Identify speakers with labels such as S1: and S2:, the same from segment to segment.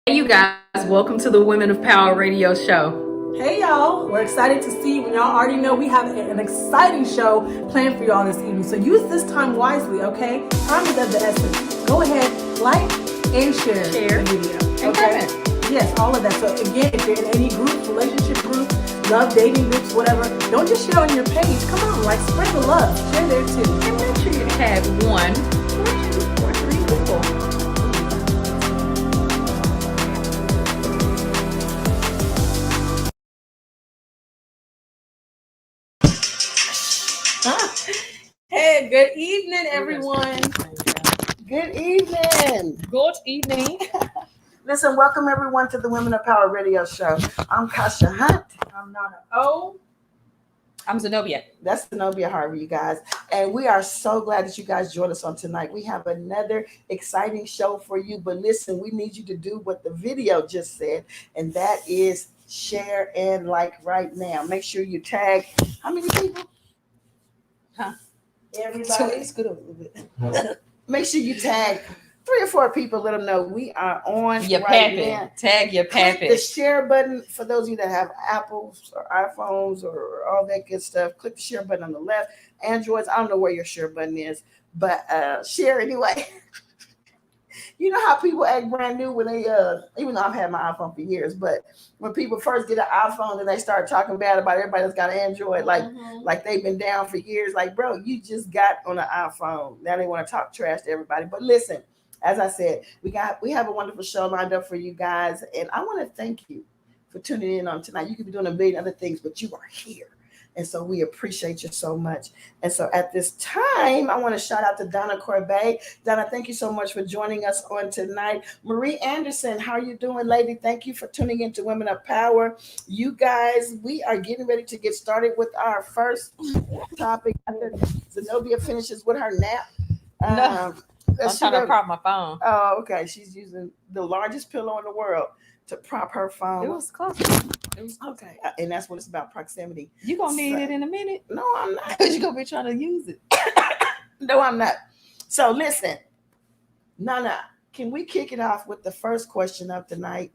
S1: You guys, welcome to the Women of Power radio show.
S2: Hey y'all, we're excited to see you. Y'all already know we have an exciting show planned for y'all this evening. So use this time wisely, okay? Time is of the essence. Go ahead, like and share the video. Okay? Yes, all of that. So again, if you're in any groups, relationship groups, love dating groups, whatever, don't just share on your page. Come on, like spread the love. Share there too.
S1: And make sure you tag 1, 2, or 3 people.
S2: Hey, good evening, everyone.
S3: Good evening.
S1: Good evening.
S3: Listen, welcome everyone to the Women of Power radio show. I'm Kasha Hunt.
S2: I'm Nana O.
S1: I'm Zenobia.
S3: That's Zenobia Harvey, you guys. And we are so glad that you guys joined us on tonight. We have another exciting show for you. But listen, we need you to do what the video just said, and that is share and like right now. Make sure you tag how many people?
S2: Everybody.
S3: Scoot up a little bit. Make sure you tag 3 or 4 people. Let them know we are on
S1: your
S3: right
S1: pappy.
S3: now.
S1: Tag your pappy.
S3: Click the share button for those of you that have Apples or iPhones or all that good stuff. Click the share button on the left. Androids, I don't know where your share button is, but share anyway. You know how people act brand new when they even though I've had my iPhone for years, but when people first get an iPhone and they start talking bad about everybody that's got an Android, like they've been down for years, like, bro, you just got on an iPhone. Now they want to talk trash to everybody. But listen, as I said, we have a wonderful show lined up for you guys, and I want to thank you for tuning in on tonight. You could be doing a million other things, but you are here. And so we appreciate you so much. And so at this time, I want to shout out to Donna Corbet. Donna, thank you so much for joining us on tonight. Marie Anderson, how are you doing, lady? Thank you for tuning in to Women of Power. You guys, we are getting ready to get started with our first topic. After Zenobia finishes with her nap.
S1: I'm trying to prop my phone.
S3: Oh, okay. She's using the largest pillow in the world to prop her phone.
S1: It was close.
S3: Okay, and that's what it's about, proximity.
S1: You gonna need it in a minute?
S3: No, I'm not.
S1: Because you're gonna be trying to use it.
S3: No, I'm not. So listen, Nana, can we kick it off with the first question of the night?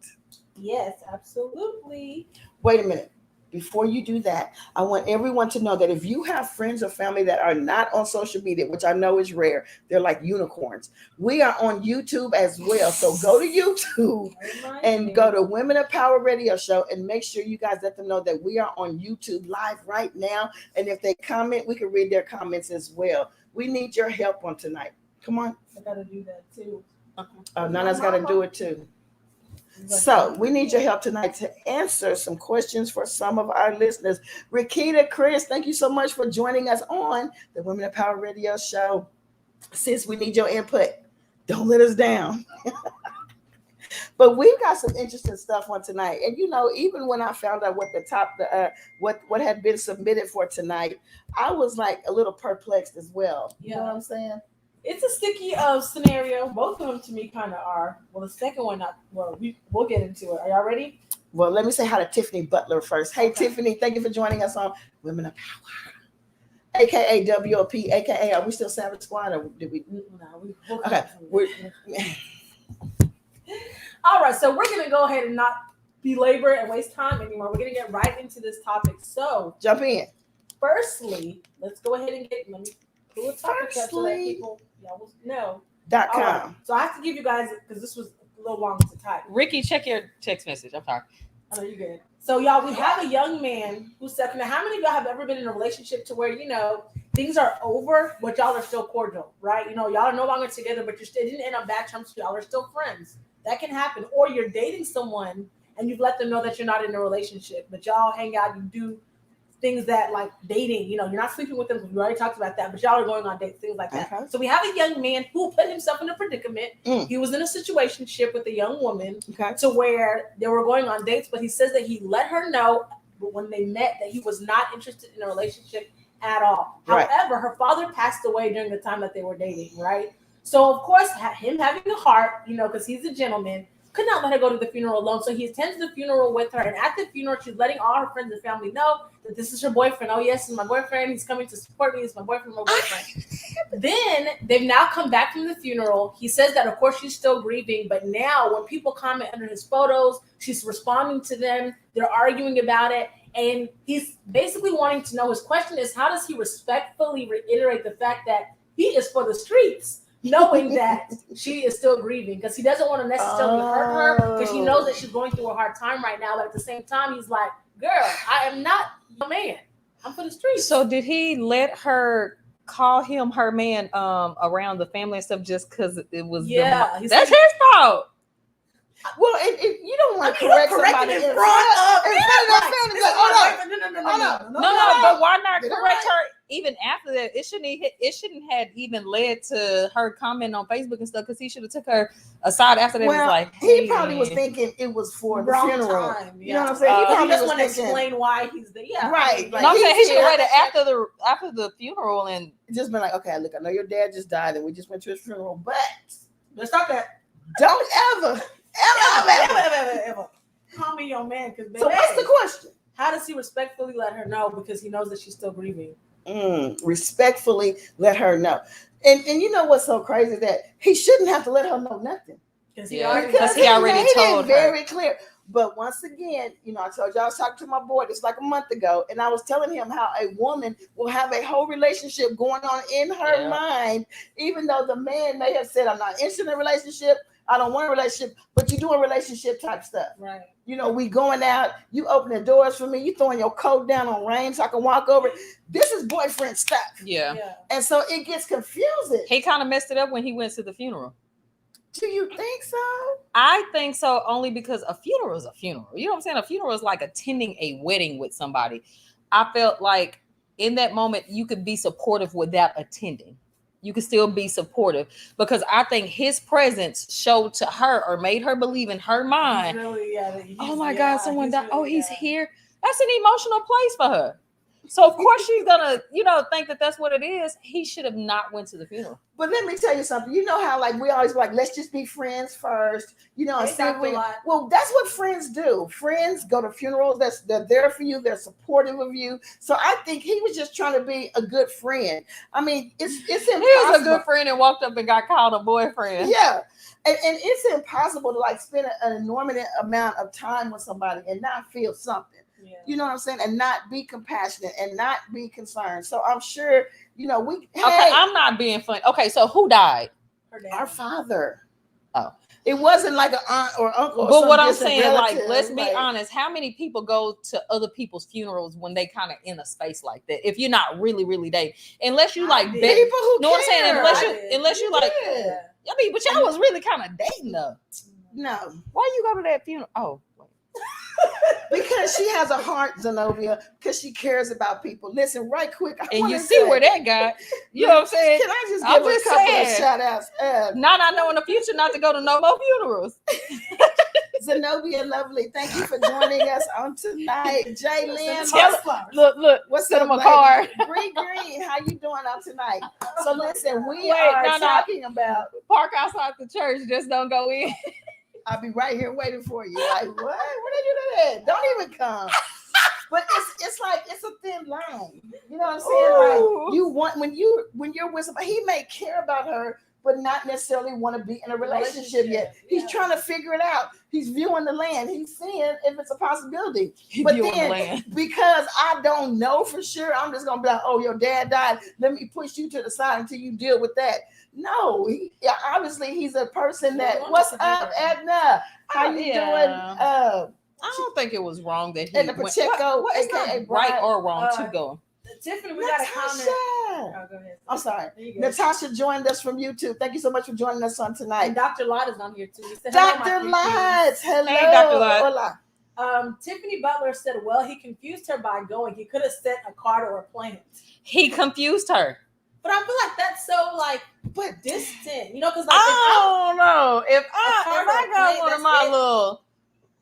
S2: Yes, absolutely.
S3: Wait a minute. Before you do that, I want everyone to know that if you have friends or family that are not on social media, which I know is rare, they're like unicorns. We are on YouTube as well. So go to YouTube and go to Women of Power Radio Show and make sure you guys let them know that we are on YouTube live right now. And if they comment, we can read their comments as well. We need your help on tonight. Come on.
S2: I got to do that too.
S3: Nana's got to do it too. So we need your help tonight to answer some questions for some of our listeners. Rakita, Chris, thank you so much for joining us on the Women of Power Radio Show. Since we need your input, don't let us down. But we've got some interesting stuff on tonight. And you know, even when I found out what had been submitted for tonight, I was like a little perplexed as well. You know what I'm saying?
S2: It's a sticky scenario. Both of them to me kind of are. Well, the second one, not. Well, we'll get into it. Are y'all ready?
S3: Well, let me say hi to Tiffany Butler first. Hey, okay. Tiffany, thank you for joining us on Women of Power, aka WOP, aka are we still Savage Squad or did we? No, okay.
S2: All right, so we're gonna go ahead and not belabor and waste time anymore. We're gonna get right into this topic. So
S3: jump in.
S2: Firstly, let's go ahead and get. Let me pull a topic up so that people know.
S3: .com.
S2: Right. So I have to give you guys, because this was a little long to type.
S1: Ricky, check your text message. I'm sorry.
S2: I know you're good. So y'all, we have a young man who said, now how many of y'all have ever been in a relationship to where, you know, things are over, but y'all are still cordial, right? You know, y'all are no longer together, but it didn't end on bad terms. Y'all are still friends. That can happen. Or you're dating someone and you've let them know that you're not in a relationship, but y'all hang out, you do things that like dating, you know, you're not sleeping with them because we already talked about that, but y'all are going on dates, things like that. So we have a young man who put himself in a predicament. He was in a situationship with a young woman to where they were going on dates, but he says that he let her know when they met that he was not interested in a relationship at all. Right. However, her father passed away during the time that they were dating, right? So of course, him having a heart, you know, because he's a gentleman, could not let her go to the funeral alone. So he attends the funeral with her. And at the funeral, she's letting all her friends and family know that this is her boyfriend. Oh, yes, he's my boyfriend. He's coming to support me. He's my boyfriend, my boyfriend. Then they've now come back from the funeral. He says that, of course, she's still grieving. But now when people comment under his photos, she's responding to them. They're arguing about it. And he's basically wanting to know, his question is, how does he respectfully reiterate the fact that he is for the streets, knowing that she is still grieving, because he doesn't want to necessarily hurt her, because he knows that she's going through a hard time right now. But at the same time, he's like, girl, I am not your man. I'm for the streets.
S1: So did he let her call him her man around the family and stuff just because it was that's his fault?
S3: Well, you don't want to correct somebody in front of that family. No,
S1: but why not correct her even after that? It shouldn't have even led to her comment on Facebook and stuff, because he should have took her aside after that.
S3: Well,
S1: was like,
S3: hey, he probably was thinking it was for the funeral.
S2: Time,
S3: you know what I'm saying? He probably
S2: just want to explain why he's there. Yeah,
S3: right.
S1: Like, no, I'm saying he should have waited after the funeral and
S3: just been like, okay, look, I know your dad just died and we just went to his funeral, but
S2: let's stop that.
S3: Don't ever.
S2: Call me your man.
S3: So what's the question?
S2: How does he respectfully let her know, because he knows that she's still grieving?
S3: Respectfully let her know. And you know what's so crazy, that he shouldn't have to let her know nothing.
S1: Because he already told her.
S3: Very clear. But once again, you know, I told you I was talking to my boy just like a month ago, and I was telling him how a woman will have a whole relationship going on in her mind, even though the man may have said, I'm not interested in a relationship, I don't want a relationship, but you doing relationship type stuff.
S2: Right.
S3: You know, we going out, you opening doors for me, you throwing your coat down on rain so I can walk over. This is boyfriend stuff.
S1: Yeah.
S3: And so it gets confusing.
S1: He kind of messed it up when he went to the funeral.
S3: Do you think so?
S1: I think so, only because a funeral is a funeral. You know what I'm saying? A funeral is like attending a wedding with somebody. I felt like in that moment, you could be supportive without attending. You could still be supportive, because I think his presence showed to her, or made her believe in her mind, oh my God, someone died. Oh, he's here. That's an emotional place for her. So of course she's gonna, think that that's what it is. He should have not went to the funeral.
S3: But let me tell you something. You know how like we always like, let's just be friends first. You know, and see if well, that's what friends do. Friends go to funerals. They're there for you. They're supportive of you. So I think he was just trying to be a good friend. I mean, it's impossible.
S1: He was a good friend and walked up and got called a boyfriend.
S3: Yeah. And it's impossible to like spend an enormous amount of time with somebody and not feel something. Yeah. You know what I'm saying? And not be compassionate and not be concerned. So I'm sure,
S1: I'm not being funny. Okay, so who died?
S3: Our father.
S1: Oh.
S3: It wasn't like an aunt or uncle.
S1: But what I'm saying, relative, like, let's be honest. How many people go to other people's funerals when they kind of in a space like that? If you're not really, really dating, unless you like
S3: people who
S1: know what I'm saying? Unless you like,
S3: yeah.
S1: I mean, but y'all was really kind of dating though.
S3: No.
S1: Why you go to that funeral? Oh.
S3: Because she has a heart, Zenobia, because she cares about people. Listen, right quick.
S1: And you see where that got. You know what I'm saying?
S3: Can I just give a couple of shout outs?
S1: Not I know in the future not to go to no more funerals.
S3: Zenobia, lovely. Thank you for joining us on tonight. Jaylyn,
S1: look.
S3: What's
S1: up,
S3: my
S1: car?
S3: Green, how you doing on tonight? So listen, we are talking about
S1: park outside the church. Just don't go in.
S3: I'll be right here waiting for you. Like, what? Where they do that? Don't even come. But it's like it's a thin line. You know what I'm saying?
S1: Ooh.
S3: Like you want when you're with somebody, he may care about her, but not necessarily want to be in a relationship yet. He's trying to figure it out. He's viewing the land. He's seeing if it's a possibility. But then because I don't know for sure, I'm just gonna be like, oh, your dad died. Let me push you to the side until you deal with that. No, obviously he's a person that. What's up, Edna? How you doing?
S1: I don't think it was wrong that he
S3: went. Pacheco,
S1: it's not right or wrong to go.
S2: Tiffany, we got a comment.
S3: Oh, go ahead. I'm sorry. Natasha joined us from YouTube. Thank you so much for joining us on tonight.
S2: And Dr. Lott is on here too.
S3: Dr. Lott, hello.
S1: Hey, Dr. Lott.
S2: Hola. Tiffany Butler said, well, he confused her by going. He could have sent a card or a plant.
S1: He confused her.
S2: But I feel like that's so distant, because
S1: I don't know if I got one of my little.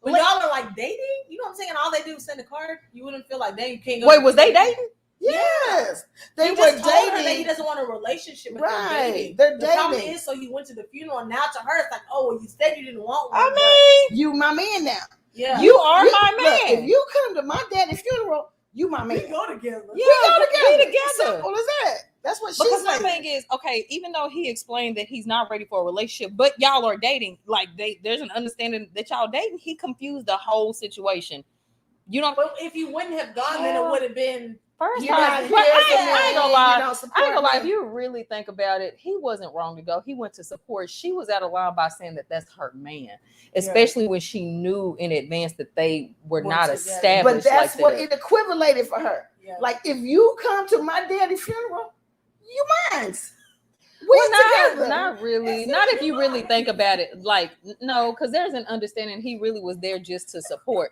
S2: When y'all are like dating, you know what I'm saying? All they do is send a card. You wouldn't feel like, dang, you can't go.
S1: Wait, was they dating?
S3: Yes,
S2: He
S3: they were
S2: just told her that he
S3: dating.
S2: doesn't want a relationship with her
S3: Right,
S2: dating.
S3: they're
S2: The problem
S3: dating.
S2: is, so he went to the funeral, and now to her it's like, oh, well, you said you didn't want one.
S1: I
S2: but
S1: mean,
S3: You my man now.
S2: yeah,
S1: you are my
S3: Look, if
S1: man.
S3: you come to my daddy's funeral, you my man.
S2: we go together.
S1: Yeah,
S3: We go
S1: we
S3: together.
S1: together.
S3: Simple as that. That's what she
S1: Because my
S3: said.
S1: thing is, okay, even though he explained that he's not ready for a relationship, but y'all are dating, like there's an understanding that y'all dating, he confused the whole situation. You know,
S2: But if you wouldn't have gone, then it would have been.
S1: first
S3: You're
S1: time,
S3: not
S1: but
S3: here
S1: I
S3: for
S1: ain't
S3: me,
S1: gonna
S3: you
S1: lie.
S3: don't
S1: I ain't
S3: support
S1: gonna lie.
S3: me.
S1: If you really think about it, he wasn't wrong to go. He went to support. She was out of line by saying that that's her man, especially when she knew in advance that they were not
S2: together.
S1: established.
S3: But that's
S1: like
S3: what
S1: that.
S3: it equivalated for her.
S2: Yeah.
S3: Like if you come to my daddy's funeral, you mine. We
S1: Well,
S3: together.
S1: not really. Not if you really think about it. Like, no, because there's an understanding he really was there just to support.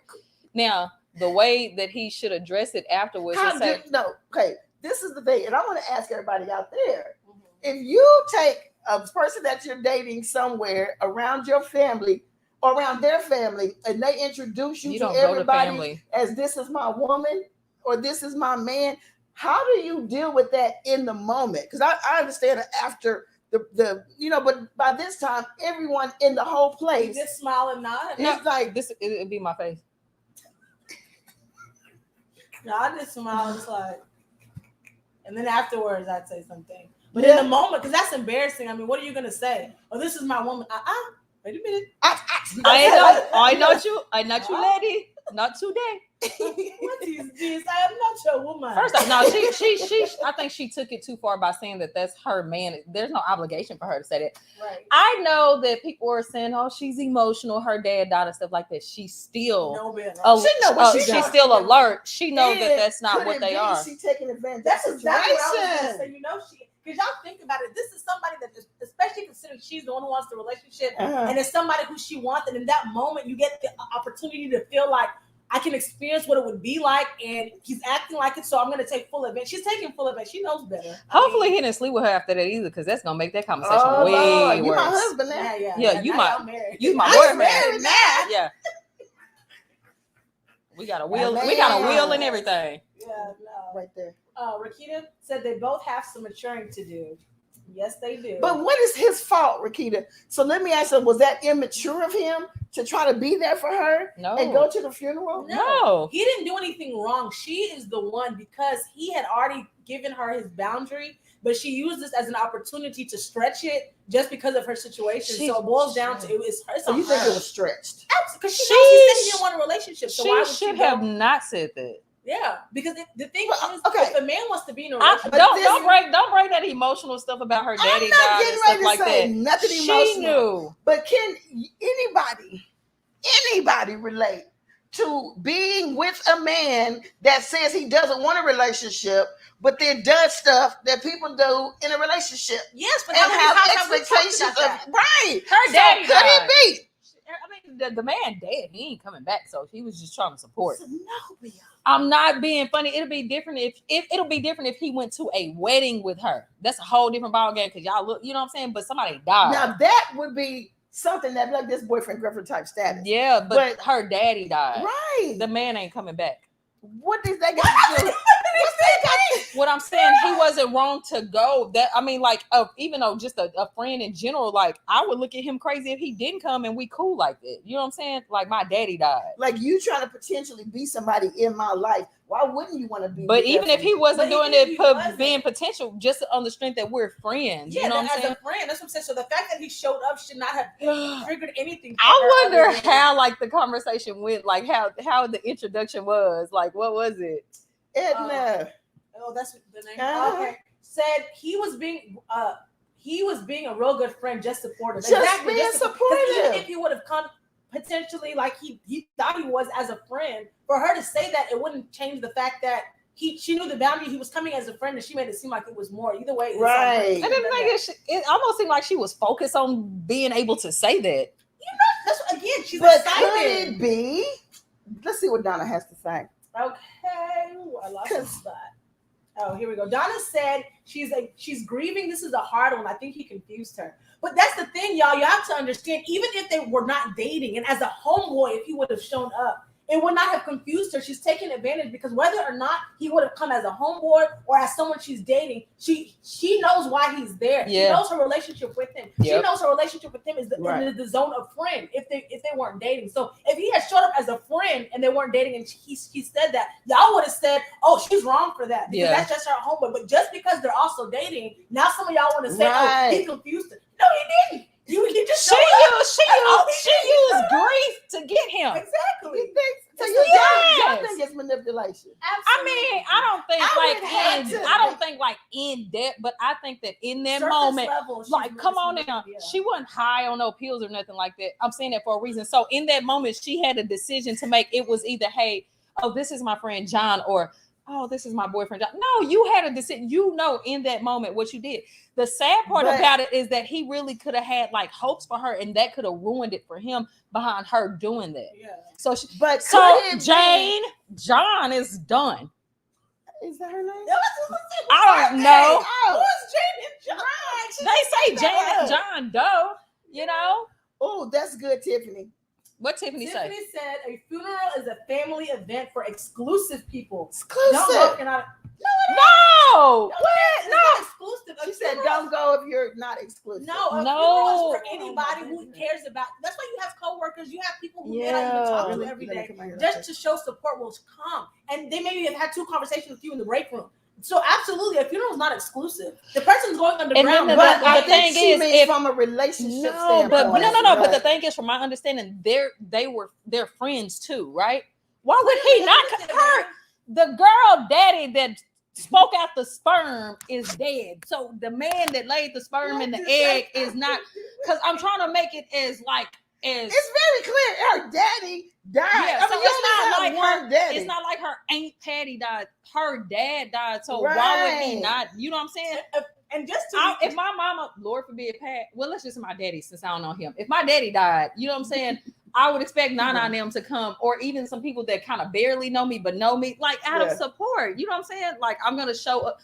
S1: Now, the way that he should address it afterwards
S3: How
S1: is say,
S3: did no? Okay, this is the thing, and I want to ask everybody out there: if you take a person that you're dating somewhere around your family or around their family, and they introduce you
S1: you
S3: to
S1: don't go to
S3: everybody
S1: family.
S3: as this is my woman or this is my man, how do you deal with that in the moment? Because I understand that after the but by this time everyone in the whole
S2: You
S3: place
S2: just smile and nod.
S3: is like
S1: This it'd be my face.
S2: No, I just smile. It's like, and then afterwards I'd say something. But
S3: Yeah.
S2: in the moment, because that's embarrassing. I mean, what are you gonna say? Oh, this is my woman. Wait a minute.
S1: I not you, lady. Not today.
S2: What is this? I am not your woman.
S1: First off, no, she I think she took it too far by saying that that's her man. There's no obligation for her to say that.
S2: Right.
S1: I know that people are saying, "Oh, she's emotional. Her dad died and stuff like that." She's still,
S2: No better.
S3: She know what she's
S1: she's
S3: doing.
S1: still alert. She knows that
S3: And
S1: that's not
S3: could
S1: what
S3: it
S1: they
S3: be
S1: are.
S3: She taking advantage.
S2: That's
S3: of the
S2: exactly what I was gonna
S3: situation.
S2: say. You know, because y'all think about it. This is somebody that, especially considering she's the one who wants the relationship, and it's somebody who she wants. And in that moment, you get the opportunity to feel like I can experience what it would be like, and he's acting like it. So I'm going to take full advantage. She's taking full advantage. She knows better.
S1: Hopefully, he didn't sleep with her after that either, because that's gonna make that conversation
S3: Oh,
S1: way
S3: Lord, you
S1: worse.
S3: my husband now.
S1: Yeah, you
S2: now
S1: my-
S2: y'all married.
S1: you my
S3: I
S1: boyfriend.
S3: married now.
S1: Yeah, we got a wheel.
S3: Man.
S1: We got a wheel and everything.
S2: Yeah, no.
S3: Right there.
S2: Rakita said they both have some maturing to do. Yes, they do.
S3: But what is his fault, Rakita? So let me ask you, was that immature of him to try to be there for her
S1: No.
S3: and go to the funeral?
S1: No.
S2: He didn't do anything wrong. She is the one, because he had already given her his boundary, but she used this as an opportunity to stretch it just because of her situation. So it boils down to it was her.
S3: So you think it was stretched?
S2: Because she knows he said he didn't want a relationship. So why
S1: She
S2: would
S1: should
S2: go?
S1: have not said that.
S2: Yeah, because the thing
S3: Well,
S2: is,
S3: okay.
S2: if a man wants to be in a
S1: I,
S2: relationship,
S1: don't break that emotional stuff about her daddy
S3: I'm not
S1: died
S3: getting
S1: and
S3: ready
S1: stuff
S3: to
S1: like
S3: say
S1: that.
S3: nothing
S1: She
S3: emotional.
S1: knew.
S3: But can anybody relate to being with a man that says he doesn't want a relationship, but then does stuff that people do in a relationship
S2: yes, but
S3: and
S2: how many
S3: have
S2: times have we talked
S3: expectations
S2: about that?
S3: of right?
S1: Her daddy
S3: could
S1: died.
S3: it be?
S1: I mean, the man dead. He ain't coming back, so he was just trying to support.
S3: Zenobia.
S1: I'm not being funny. It'll be different if he went to a wedding with her. That's a whole different ball game, because y'all look, you know what I'm saying? But somebody died.
S3: Now that would be something that like this boyfriend girlfriend type status.
S1: Yeah, but
S3: But-
S1: her daddy died.
S3: Right.
S1: The man ain't coming back.
S3: What does that got to do? What's that got to
S1: What I'm saying, he wasn't wrong to go. That I mean, like, even though just a friend in general, like, I would look at him crazy if he didn't come and we cool like that. You know what I'm saying? Like, my daddy died.
S3: like you trying to potentially be somebody in my life? Why wouldn't you want to be?
S1: But
S3: with
S1: even
S3: that
S1: if he wasn't
S2: But
S1: doing
S2: even if
S1: it
S2: he
S1: for
S2: wasn't.
S1: being potential, just on the strength that we're friends.
S2: Yeah,
S1: You know what I'm
S2: as
S1: saying?
S2: a friend, that's what I'm saying. So the fact that he showed up should not have triggered anything. for her
S1: I
S2: other
S1: wonder
S2: than-
S1: how like the conversation went, like how the introduction was. Like, what was it?
S3: Edna.
S2: Oh, that's the name.
S3: Uh-huh.
S2: Okay. Said he was being a real good friend, just supportive.
S3: Just being
S2: Because
S3: supportive.
S2: even if he would have come potentially like he thought he was as a friend, for her to say that, it wouldn't change the fact that she knew the boundary. He was coming as a friend, and she made it seem like it was more. Either way, it's
S3: Right.
S1: I didn't think it almost seemed like she was focused on being able to say that.
S2: That's again, she's
S3: But
S2: excited.
S3: could it be? Let's see what Donna has to say.
S2: Okay, ooh, I lost the spot. Oh, here we go. Donna said she's grieving. This is a hard one. I think he confused her. But that's the thing, y'all. You have to understand, even if they were not dating, and as a homeboy, if he would have shown up, it would not have confused her. She's taking advantage because whether or not he would have come as a homeboy or as someone she's dating, she knows why he's there.
S1: Yeah.
S2: She knows her relationship with him.
S1: Yep.
S2: She knows her relationship with him is the zone of friend if they weren't dating. So if he had showed up as a friend and they weren't dating and he said that, y'all would have said, oh, she's wrong for that because that's just her homeboy. But just because they're also dating, now some of y'all want to say, oh, he confused her. No, he didn't. He just
S1: she used grief to get him.
S2: Exactly.
S3: So y'all think it's manipulation?
S2: Absolutely.
S1: I mean, I don't think like in depth, but I think that in that moment, like, come on now, she wasn't high on no pills or nothing like that. I'm saying that for a reason. So in that moment, she had a decision to make. It was either, hey, oh, this is my friend John, or oh, this is my boyfriend John. No, you had a decision. You know, in that moment, what you did. The sad part about it is that he really could have had like hopes for her, and that could have ruined it for him behind her doing that.
S2: Yeah.
S1: So, John is done.
S3: Is that her name?
S1: I don't know.
S2: Who is Jane and John?
S1: They say Jane and John Doe. You know.
S3: Oh, that's good, Tiffany.
S1: What Tiffany
S2: said a funeral is a family event for exclusive people.
S3: Exclusive.
S1: No.
S2: What? No. Exclusive.
S3: She said, "Don't go if you're not exclusive."
S2: No. Funeral is for anybody who cares about. That's why you have coworkers. You have people who you talk to every day just to show support. Will come, and they maybe have had 2 conversations with you in the break room. So absolutely, a funeral is not exclusive. The person's going underground.
S3: But the thing is, if from a relationship standpoint,
S1: but the thing is, from my understanding, they're friends too, right? Why would he not? The girl daddy that spoke out the sperm is dead. So the man that laid the sperm in the egg is not. Because I'm trying to make it as like. It's
S3: very clear. Her daddy died.
S1: Yeah, so it's not like her Aunt Patty died. Her dad died. So why would he not? You know what I'm saying?
S2: And just
S1: if my mama, Lord forbid, Pat. Well, let's just say my daddy, since I don't know him. If my daddy died, you know what I'm saying? I would expect Nana and them to come, or even some people that kind of barely know me but know me, like out of support. You know what I'm saying? Like I'm gonna show up.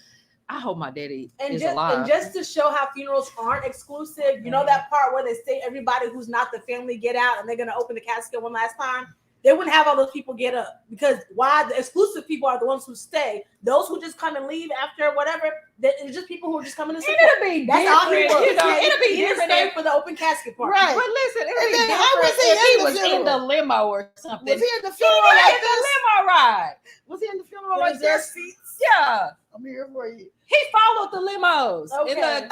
S1: I hope my daddy is alive.
S2: And just to show how funerals aren't exclusive, you know that part where they say everybody who's not the family get out and they're going to open the casket one last time? They wouldn't have all those people get up because why? The exclusive people are the ones who stay. Those who just come and leave after whatever, it's just people who are just coming to support.
S1: It'll be different.
S2: It'll be different for the open casket part.
S1: Right. But listen, it'll be different if he was in the limo or something.
S3: Was he in the funeral like
S1: this? Limo ride.
S3: Was he in the funeral like this?
S1: Yeah.
S3: I'm here for you.
S1: He followed the limos.
S2: Okay.
S1: In the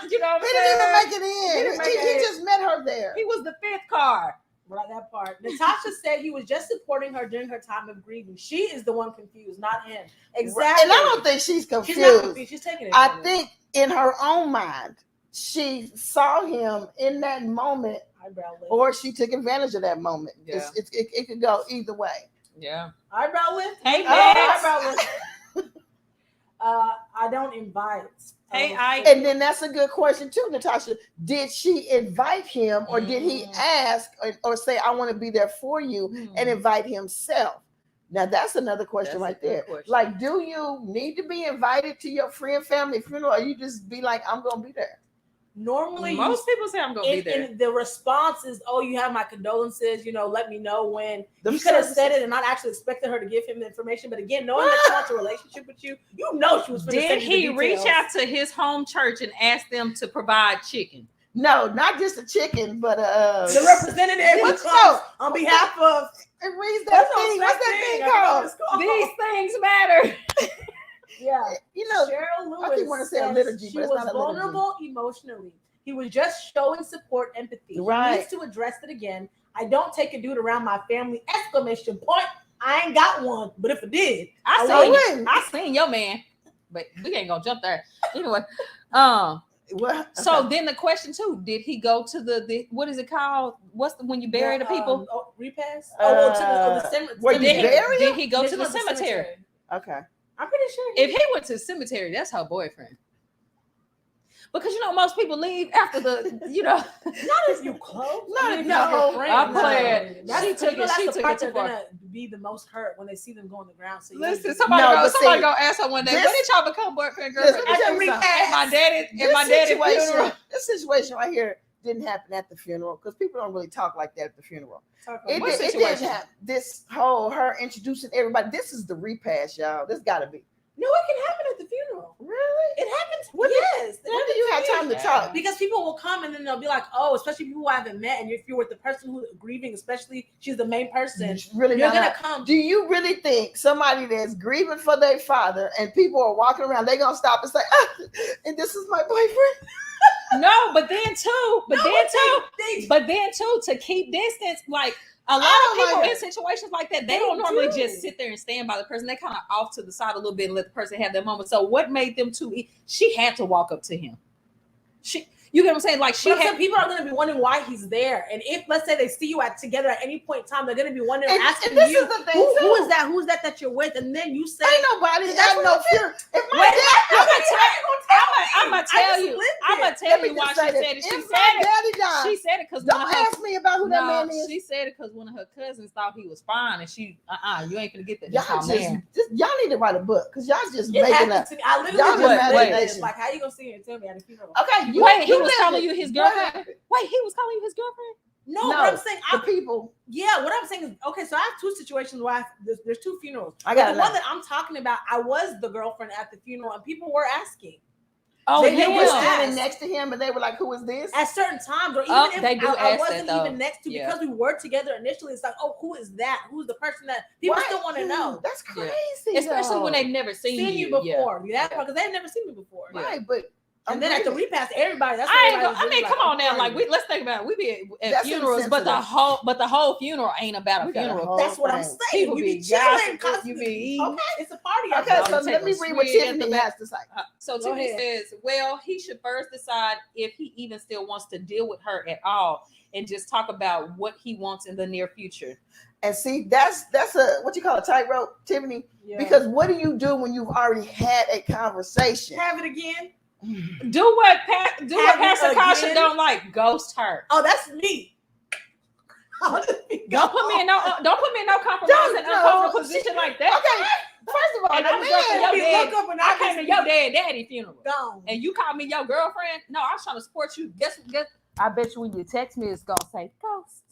S1: you know what I'm
S3: saying? He didn't even make it in. He just met her there.
S1: He was the 5th car.
S2: Right, that part. Natasha said he was just supporting her during her time of grieving. She is the one confused, not him. Exactly.
S3: And I don't think she's confused.
S2: She's not confused. She's taking it.
S3: I think in her own mind, she saw him in that moment, or she took advantage of that moment. Yeah. It could go either way.
S1: Yeah.
S2: Eyebrow lift.
S1: Hey,
S2: eyebrow lift. I don't invite.
S3: And then that's a good question too, Natasha. Did she invite him, or did he ask or say, "I want to be there for you," and invite himself? Now that's another question there. Like, do you need to be invited to your friend family funeral, or you just be like, "I'm gonna be there"?
S2: Normally,
S1: most people say I'm gonna be there.
S2: And the response is, "Oh, you have my condolences. You know, let me know when." You could have said it and not actually expected her to give him the information. But again, knowing that she wants a relationship with you, you know she was.
S1: Did he reach out to his home church and ask them to provide chicken?
S3: No, not just a chicken, but
S2: the representative on behalf of.
S3: It reads that thing. What's that thing called?
S1: These things matter.
S2: Yeah,
S3: you know,
S2: Cheryl Lewis
S3: I keep want to say a liturgy, but it's not a
S2: vulnerable emotionally. He was just showing support, empathy.
S3: Right.
S2: He needs to address it again. I don't take a dude around my family! Exclamation point. I ain't got one, but if I did,
S1: I seen your man, but we ain't gonna jump there anyway. So then the question too: did he go to the what is it called? What's when you bury the people?
S2: Repast. To the cemetery.
S3: Where you bury?
S1: Did he go to the cemetery?
S3: Okay.
S2: I'm pretty sure.
S1: If he went to the cemetery, that's her boyfriend. Because most people leave after the,
S2: Not if you close.
S3: Not if your friend.
S1: I play it. She took it. She took it too far.
S2: Gonna be the most hurt when they see them go on the ground. So
S1: listen, somebody go ask her one day. When did y'all become boyfriend girlfriend?
S3: My daddy funeral. This situation right here. didn't happen at the funeral because people don't really talk like that at the funeral. It
S1: What
S3: didn't
S1: situation?
S3: happen. This whole her introducing everybody. This is the repast, y'all. This got to be.
S2: No, it can happen at the funeral.
S3: Really?
S2: It happens.
S3: When
S2: Yes.
S3: do you have time to talk?
S2: Because people will come and then they'll be like, oh, especially people who I haven't met, and if you're with the person who's grieving, especially she's the main person,
S3: Really,
S2: you're gonna come.
S3: Do you really think somebody that's grieving for their father and people are walking around, they gonna stop and say, and this is my boyfriend?
S1: No, but then too, to keep distance, like a lot of people in situations like that, they don't normally just sit there and stand by the person. They kind of off to the side a little bit and let the person have their moment. So what made them she had to walk up to him. You get what I'm saying? Like
S2: people are going to be wondering why he's there, and if let's say they see you together at any point in time, they're going to be wondering, asking
S3: this
S2: you,
S3: is the thing
S2: who is that? Who's that you're with? And then you say,
S3: ain't nobody have no fear. If my
S1: I'm gonna tell you why she said it. She said it because
S3: don't ask me about who that man is.
S1: She said it because one of her cousins thought he was fine, and she you ain't gonna get that.
S3: Y'all need to write a book because y'all just making up.
S2: I literally just like, how you gonna sit here and tell me at a funeral?
S3: Okay,
S1: he was calling you his girlfriend. Wait, he was calling you his girlfriend?
S2: No, what I'm saying,
S3: the people.
S2: Yeah, what I'm saying is, okay, so I have two situations where there's two funerals.
S3: I got
S2: the one that I'm talking about, I was the girlfriend at the funeral, and people were asking.
S1: Oh,
S3: they were standing next to him, and they were like, "Who is this?"
S2: At certain times, or even if I wasn't
S1: that,
S2: even next to, because we were together initially, it's like, "Oh, who is that? Who's the person that people still want to know?"
S3: That's crazy,
S1: especially when they've never seen
S2: you before. That part, because they've never seen me before,
S3: right? But
S2: and then at the repast, everybody. That's
S1: come on now. Like let's think about it. We be at funerals, but the whole funeral ain't about a funeral.
S2: That's what I'm saying.
S1: People
S2: you
S1: be
S2: chilling,
S1: you be eating.
S2: Okay, it's a party.
S3: Okay, so let me read what Tiffany has to say.
S1: So Tiffany says, well, he should first decide if he even still wants to deal with her at all, and just talk about what he wants in the near future.
S3: And see, that's a what you call a tightrope, Tiffany. Yeah. Because what do you do when you've already had a conversation?
S2: Have it again.
S1: Do what Pastor Kasha don't like. Ghost her.
S2: Oh, that's me.
S1: Don't put me in no compromising uncomfortable position like that.
S3: Okay. First of all,
S1: I came to your daddy funeral.
S2: Gone.
S1: And you called me your girlfriend. No, I was trying to support you. Guess I bet you when you text me, it's gonna say ghost.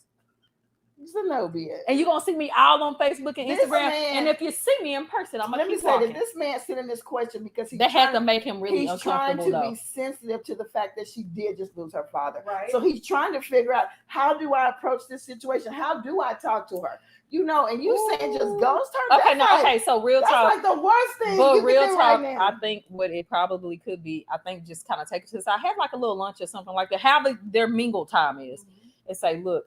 S3: Zenobia.
S1: And you're gonna see me all on Facebook and Instagram. And if you see me in person, I'm gonna keep walking.
S3: This man sent in this question because
S1: they had to make him really uncomfortable.
S3: He's trying to be sensitive to the fact that she did just lose her father.
S2: Right.
S3: So he's trying to figure out, how do I approach this situation? How do I talk to her? And you saying just ghost her?
S1: Okay, so real talk.
S3: That's like the worst thing.
S1: But real talk, right, I think what it probably could be, I think just kind of take it to the side. Have like a little lunch or something like that. How their mingle time is, and say, look,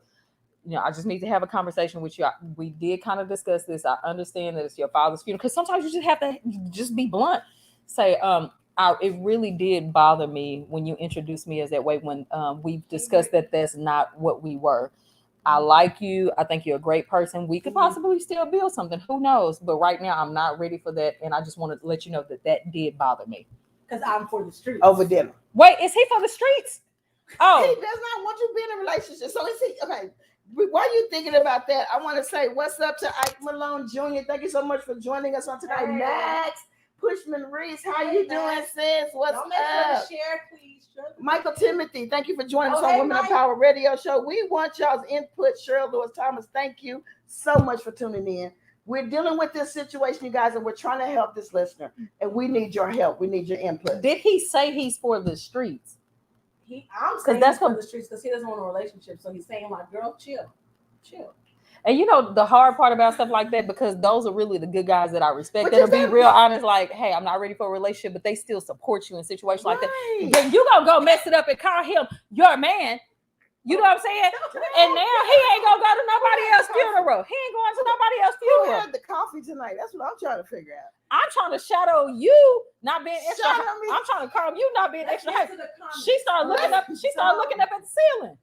S1: I just need to have a conversation with you. We did kind of discuss this. I understand that it's your father's funeral, because sometimes you just have to just be blunt. Say, it really did bother me when you introduced me as that way, when we've discussed that that's not what we were. I like you. I think you're a great person. We could possibly still build something. Who knows? But right now, I'm not ready for that. And I just wanted to let you know that did bother me.
S2: Because I'm for the streets.
S3: Over dinner.
S1: Wait, is he for the streets? Oh.
S3: He does not want you to be in a relationship. So is he, okay. While you thinking about that, I want to say what's up to Ike Malone Jr. Thank you so much for joining us on tonight. Hey. Max Pushman Reese, how you doing, sis? What's up?
S2: Share, please.
S3: Michael Timothy, thank you for joining us on Women of Power Radio Show. We want y'all's input. Cheryl Lewis Thomas, thank you so much for tuning in. We're dealing with this situation, you guys, and we're trying to help this listener. And we need your help. We need your input.
S1: Did he say he's for the streets?
S2: I'm saying that's for the streets because he doesn't want a relationship. So he's saying, like, girl, chill.
S1: And the hard part about stuff like that, because those are really the good guys that I respect. That'll be real honest, like, hey, I'm not ready for a relationship, but they still support you in situations like that. Then you gonna go mess it up and call him your man. You know what I'm saying? And now he ain't gonna go to nobody else's funeral. He ain't going to nobody else's funeral.
S3: Who had the coffee tonight? That's what I'm trying to figure out.
S1: I'm trying to shadow you, not being extra. I'm trying to calm you, not being extra. She started looking up. She started looking up at the ceiling.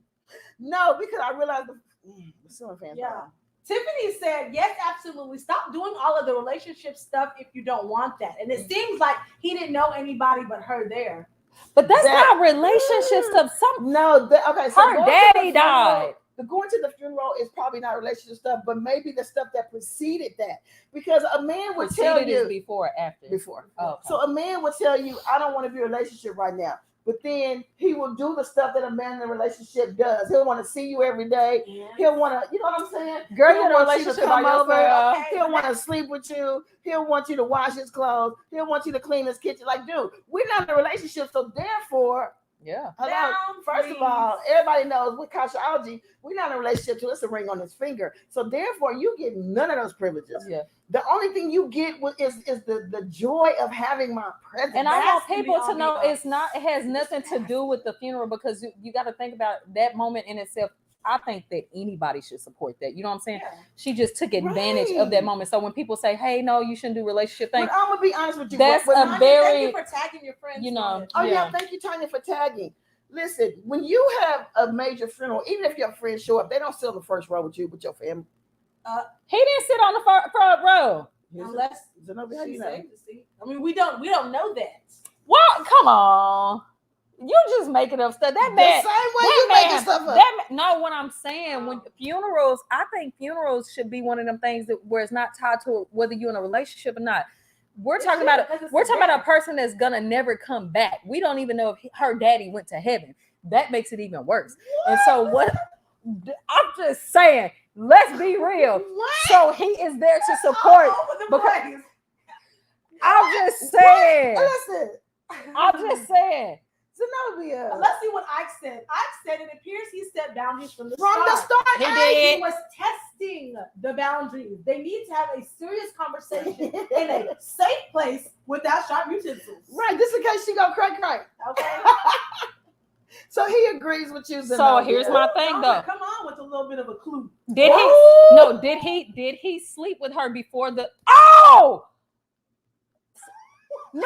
S3: No, because I realized the ceiling fan.
S2: Yeah. Tiffany said, yes, absolutely. Stop doing all of the relationship stuff if you don't want that. And it seems like he didn't know anybody but her there.
S1: But that's not relationship stuff.
S3: Okay. So
S1: her daddy died.
S3: Going to the funeral is probably not relationship stuff, but maybe the stuff that preceded that. Because a man would tell you
S1: before or after.
S3: Before.
S1: Oh, okay.
S3: So a man would tell you, I don't want to be in a relationship right now. but then he will do the stuff that a man in a relationship does. He'll want to see you every day.
S2: Yeah.
S3: He'll want to, you know what I'm saying?
S1: Girl,
S3: He'll
S1: you're in a
S3: want you to
S1: relationship
S3: come
S1: by
S3: over.
S1: yourself.
S2: Okay.
S3: He'll want to sleep with you. He'll want you to wash his clothes. He'll want you to clean his kitchen. Like, dude, we're not in a relationship, so therefore,
S1: Yeah.
S3: hello. First of all, everybody knows with cosmology, we're not in a relationship till it's a ring on his finger. So therefore, you get none of those privileges.
S1: Yeah.
S3: The only thing you get is the joy of having my presence.
S1: And I want
S2: That's
S1: people
S2: the
S1: to know
S2: ambiance.
S1: it has nothing to do with the funeral, because you got to think about that moment in itself. I think that anybody should support that. You know what I'm saying?
S2: Yeah.
S1: She just took advantage of that moment. So when people say, "Hey, no, you shouldn't do relationship things,"
S3: But I'm gonna be honest with you.
S1: That's
S3: when-
S1: a
S2: Tanya,
S1: very-
S2: thank you for tagging your friends.
S1: you know,
S2: Tanya.
S3: Oh yeah,
S1: Yeah.
S3: thank you, Tanya, for tagging. Listen, when you have a major funeral, even if your friends show up, they don't sit on the first row with you, with your family.
S1: he didn't sit on the front row.
S2: Unless
S3: Zenobia, how
S2: she
S3: you know?
S2: saved the seat. I mean, we don't know that.
S1: Well, come on. You just making up stuff. That
S3: The
S1: man.
S3: same way
S1: That
S3: you
S1: man,
S3: making stuff up.
S1: no, what I'm saying, when funerals, I think funerals should be one of them things that where it's not tied to whether you're in a relationship or not. We're talking about a person that's gonna never come back. We don't even know if her daddy went to heaven. That makes it even worse. And so what? I'm just saying, let's be real. So he is there to support. Because I'm just saying.
S3: Listen,
S1: I'm just saying.
S3: Zenobia.
S2: Let's see what Ike said. Ike said it appears he set boundaries from the
S3: From the
S2: start.
S3: start,
S1: He
S3: Ike,
S1: did.
S2: He was testing the boundaries. They need to have a serious conversation in a safe place without sharp utensils.
S3: Right, just in case she go cray.
S2: Okay.
S3: So he agrees with you.
S1: So
S3: Zenobia.
S1: here's my thing, though.
S2: Come on with a little bit of a clue.
S1: Did he?
S3: Woo!
S1: No. Did he sleep with her before the? Oh. No,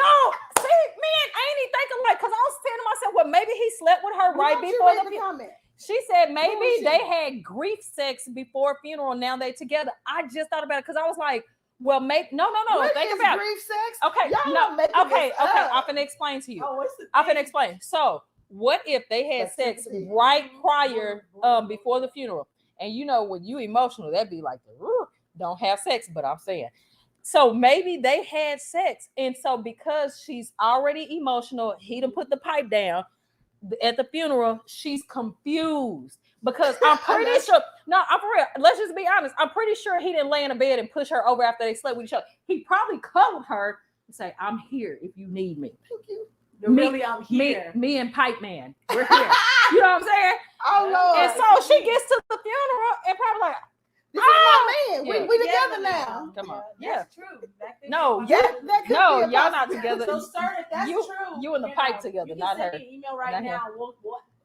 S1: see, man, I ain't even thinking like, because I was saying to myself, well, maybe he slept with her
S3: Why
S1: right
S3: don't you
S1: before
S3: read
S1: the
S3: the comment.
S1: She said maybe
S3: Bullshit.
S1: they had grief sex before funeral. Now they together. I just thought about it because I was like, well, maybe no.
S3: What
S1: Think
S3: is
S1: about it.
S3: grief sex?
S1: Okay,
S3: Y'all
S1: no,
S3: are making
S1: okay.
S3: this up.
S1: I'm finna explain to you.
S2: Oh, it's the
S1: I'm finna
S2: thing.
S1: explain. So, what if they had
S3: That's
S1: sex
S3: it.
S1: right prior, before the funeral? And you know, when you emotional, that'd be like, don't have sex. But I'm saying, so maybe they had sex, and so because she's already emotional, he done put the pipe down at the funeral. She's confused because I'm pretty sure. No, I'm for real. Let's just be honest. I'm pretty sure he didn't lay in a bed and push her over after they slept with each other. He probably cuddled her and say, "I'm here if you need me."
S2: Really, I'm here.
S1: Me and Pipe Man, we're here. You know what I'm saying?
S3: Oh Lord.
S1: And so she gets to the funeral and probably like,
S3: This is my man.
S1: Yeah.
S3: We together now.
S1: Come on.
S2: That's true.
S1: No,
S3: That could
S1: no,
S3: be a
S1: y'all not
S3: possibility.
S1: together.
S2: So, sir, if that's
S1: You-
S2: true,
S1: you and the pipe together,
S2: you can
S1: not
S2: send
S1: her.
S2: me an email right
S1: Not
S2: now. We'll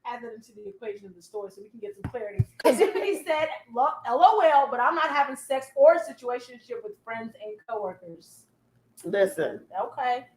S2: add that into the equation of the story so we can get some clarity. Tiffany said, "LOL, but I'm not having sex or a situationship with friends and coworkers."
S3: Listen.
S2: Okay.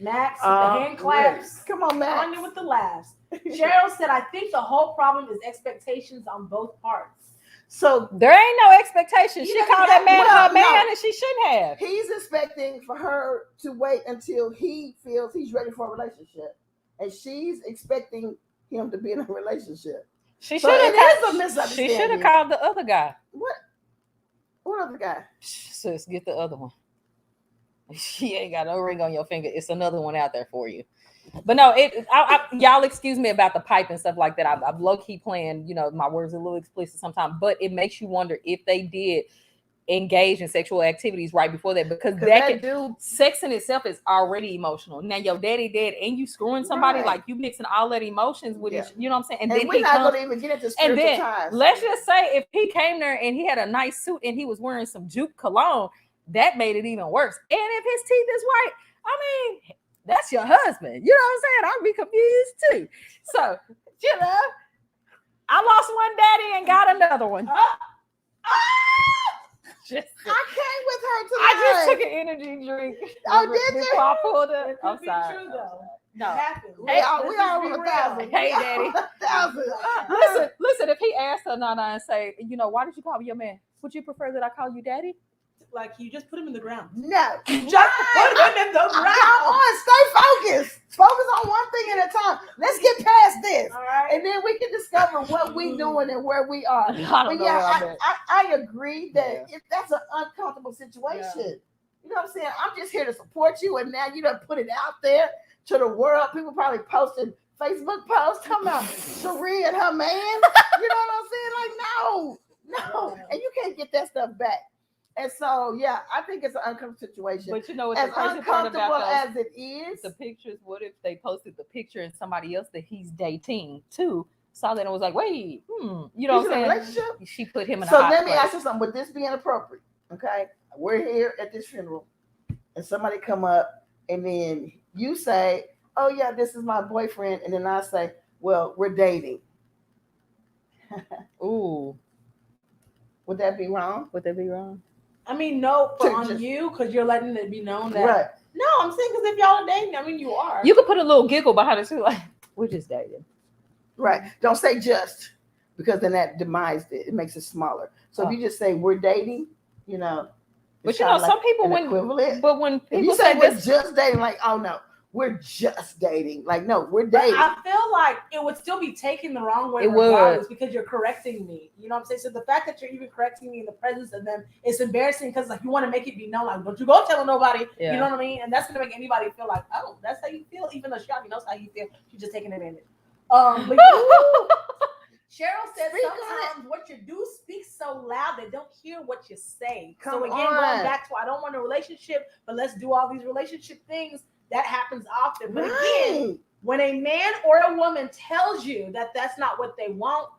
S2: Max with the hand claps.
S3: Come on, Max.
S2: Tanya with the laughs. Cheryl said, "I think the whole problem is expectations on both parts."
S3: So
S1: there ain't no expectation. She
S3: doesn't
S1: called that
S3: have-
S1: man
S3: well,
S1: her man,
S3: no.
S1: and she shouldn't have.
S3: he's expecting for her to wait until he feels he's ready for a relationship, and she's expecting him to be in a relationship.
S1: She
S3: So
S1: should
S3: it
S1: have.
S3: is a
S1: She
S3: misunderstanding.
S1: should have called the other guy.
S3: What other guy?
S1: Sis, get the other one. She ain't got no ring on your finger. It's another one out there for you. But no, y'all excuse me about the pipe and stuff like that. I'm low key playing. You know, my words are a little explicit sometimes, but it makes you wonder if they did engage in sexual activities right before that, because sex in itself is already emotional. Now your daddy dead and you screwing somebody,
S3: Right.
S1: like you mixing all that emotions with it. You know what I'm saying?
S3: And
S1: then
S3: we're
S1: he
S3: not
S1: comes,
S3: going to even get into
S1: and
S3: spiritual
S1: then
S3: ties.
S1: let's just say if he came there and he had a nice suit and he was wearing some juke cologne, that made it even worse. And if his teeth is white, I mean, that's your husband. You know what I'm saying? I'd be confused too. So, you know, I lost one daddy and got another one.
S3: I came with her tonight.
S1: I just took an energy drink.
S3: Oh, did you?
S1: Before I pulled it.
S2: It
S1: I'm
S2: could be
S1: sorry.
S2: true though.
S1: No.
S2: It happened.
S3: We all
S2: Let's just
S3: on
S2: be
S3: a
S2: real.
S3: thousand.
S1: Hey,
S3: We all
S1: Daddy.
S3: on a thousand.
S1: Listen, if he asked her Nana and say, you know, why did you call me your man? Would you prefer that I call you daddy?
S2: Like you just put him in the ground.
S3: No.
S2: Just put him in the
S3: Come
S2: ground.
S3: on, stay focused. Focus on one thing at a time. Let's get past this.
S2: All right.
S3: And then we can discover what we doing and where we are.
S1: I don't know where I'm at.
S3: I agree that if that's an uncomfortable situation.
S2: Yeah.
S3: You know what I'm saying? I'm just here to support you, and now you done put it out there to the world. People probably posting Facebook post talking about Cherie and her man. You know what I'm saying? Like, no, and you can't get that stuff back. And so, yeah, I think it's an uncomfortable situation.
S1: But you know what
S3: as
S1: the crazy part
S3: uncomfortable
S1: about
S3: as it is,
S1: the pictures, what if they posted the picture and somebody else that he's dating too saw that and was like, wait, you know
S3: he's
S1: what
S3: in
S1: I'm
S3: a
S1: saying?
S3: relationship.
S1: She put him in a
S3: So
S1: hot
S3: let me
S1: place.
S3: ask you something. Would this be inappropriate? Okay, we're here at this funeral, and somebody come up, and then you say, "Oh yeah, this is my boyfriend," and then I say, "Well, we're dating."
S1: Ooh,
S3: Would that be wrong?
S1: would that be wrong?
S2: I mean, no, for on
S3: Just-
S2: you, because you're letting it be known that.
S3: Right.
S2: No, I'm saying because if y'all are dating, I mean, you are.
S1: You could put a little giggle behind it too, like we're just dating.
S3: Right. Don't say just, because then that demised it. It makes it smaller. So if you just say we're dating, you know.
S1: But
S3: it's
S1: you know,
S3: kinda
S1: some
S3: like
S1: people
S3: an
S1: when
S3: equivalent.
S1: but when
S3: If you
S1: people
S3: say
S1: say
S3: we're
S1: this,
S3: just dating, like, oh no, we're just dating. Like, no, we're
S2: But
S3: dating.
S2: I feel like it would still be taken the wrong way
S1: It would.
S2: regardless because you're correcting me. You know what I'm saying? So the fact that you're even correcting me in the presence of them, it's embarrassing because like you want to make it be known, like, don't you go telling nobody.
S1: Yeah.
S2: You know what I mean? And that's gonna make anybody feel like, oh, that's how you feel, even though she already knows how you feel. She's just taking advantage. But Cheryl said
S3: Speak on
S2: sometimes what you do speaks so loud they don't hear what you say.
S3: Come
S2: so again,
S3: on.
S2: going back to I don't want a relationship, but let's do all these relationship things. That happens often. But again,
S3: Right.
S2: when a man or a woman tells you that that's not what they want,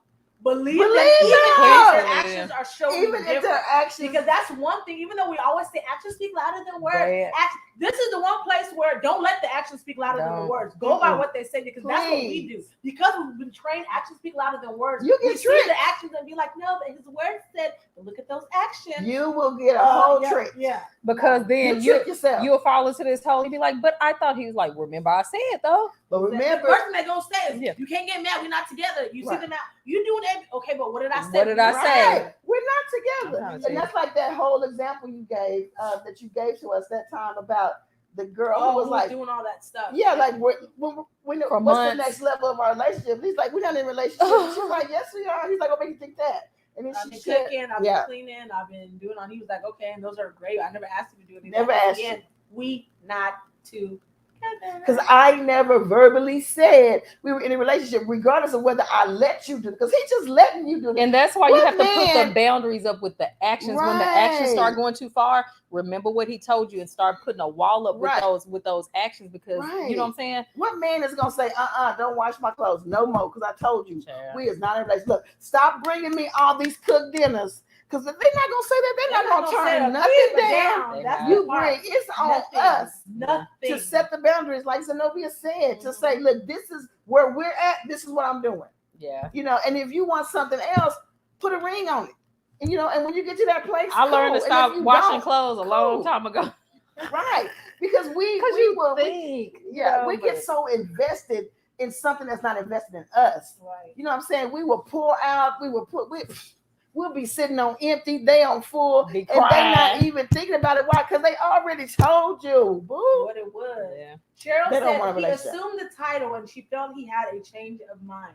S2: believe
S3: Believe
S2: them even
S3: them.
S2: if their actions are showing
S3: Even
S2: you
S3: if
S2: different.
S3: their actions,
S2: Because that's one thing, even though we always say actions speak louder than words,
S1: Right.
S2: this is the one place where don't let the actions speak louder than the
S1: Don't.
S2: words. Go by
S3: Mm-mm.
S2: what they say because that's what we do. Because we've been trained actions speak louder than words.
S3: You
S2: we
S3: get
S2: see
S3: tricked.
S2: the actions and be like, no, but his words said, but look at those actions.
S3: you will get a whole
S2: yeah,
S3: trick.
S2: Yeah.
S1: because then
S3: You trick yourself.
S1: you'll fall into this hole and be like, but I thought he was like, remember I said though.
S3: But
S2: The
S3: remember,
S2: first thing they're gonna say is,
S1: Yeah.
S2: you can't get mad, we're not together. You
S3: Right.
S2: see them out, you doing that, okay, but what did I say?
S1: What did I
S3: right,
S1: say?
S3: we're not
S1: I'm
S3: together.
S1: trying to
S3: And that's like that whole example you gave that you gave to us that time about the girl
S2: Oh,
S3: who was like,
S2: doing all that stuff.
S3: yeah, like when
S1: For
S3: what's the
S1: months.
S3: next level of our relationship? He's like, we're not in a relationship. She's like, yes, we are. He's like, what make you think that? And then
S2: I've
S3: she
S2: been
S3: said,
S2: cooking, I've
S3: yeah.
S2: been cleaning, I've been doing all. He was like, okay, and those are great. I never asked you to do anything.
S3: Never asked
S2: Again, we not together.
S3: because I never verbally said we were in a relationship, regardless of whether I let you do it. Because he's just letting you do it.
S1: And that's why you
S3: What
S1: have to put
S3: man-
S1: the boundaries up with the actions. When the actions start
S3: Right.
S1: going too far, remember what he told you and start putting a wall up
S3: Right.
S1: with those actions because you know what I'm saying?
S3: What man is gonna say, don't wash my clothes no more? Because I told you,
S1: Child.
S3: we is not in a relationship. Look, stop bringing me all these cooked dinners. Because if they're not gonna say that, they're not gonna
S2: say
S3: turn
S2: a
S3: nothing
S2: bit
S3: down.
S1: They
S2: That's
S1: not.
S2: the
S3: You
S2: part.
S3: bring it's on
S2: Nothing.
S3: us
S2: Nothing.
S3: to set the boundaries, like Zenobia said, to say, look, this is where we're at. This is what I'm doing.
S1: Yeah.
S3: You know, and if you want something else, put a ring on it. And you know, and when you get to that place,
S1: I learned to
S3: cool. And
S1: stop
S3: if you
S1: washing
S3: don't,
S1: clothes a long
S3: cool.
S1: time ago.
S3: right? Because we
S1: you
S3: will,
S1: think,
S3: yeah,
S1: you
S3: we
S1: know,
S3: get
S1: but-
S3: so invested in something that's not invested in us.
S2: Right.
S3: You know what I'm saying? We will pull out. We'll be sitting on empty. They on full,
S1: Be
S3: and they not
S1: crying.
S3: even thinking about it. Why? Because they already told you, boo.
S2: What it was.
S1: Yeah.
S2: Cheryl
S3: They don't want a
S2: said he
S3: relationship.
S2: assumed the title and she felt he had a change of mind.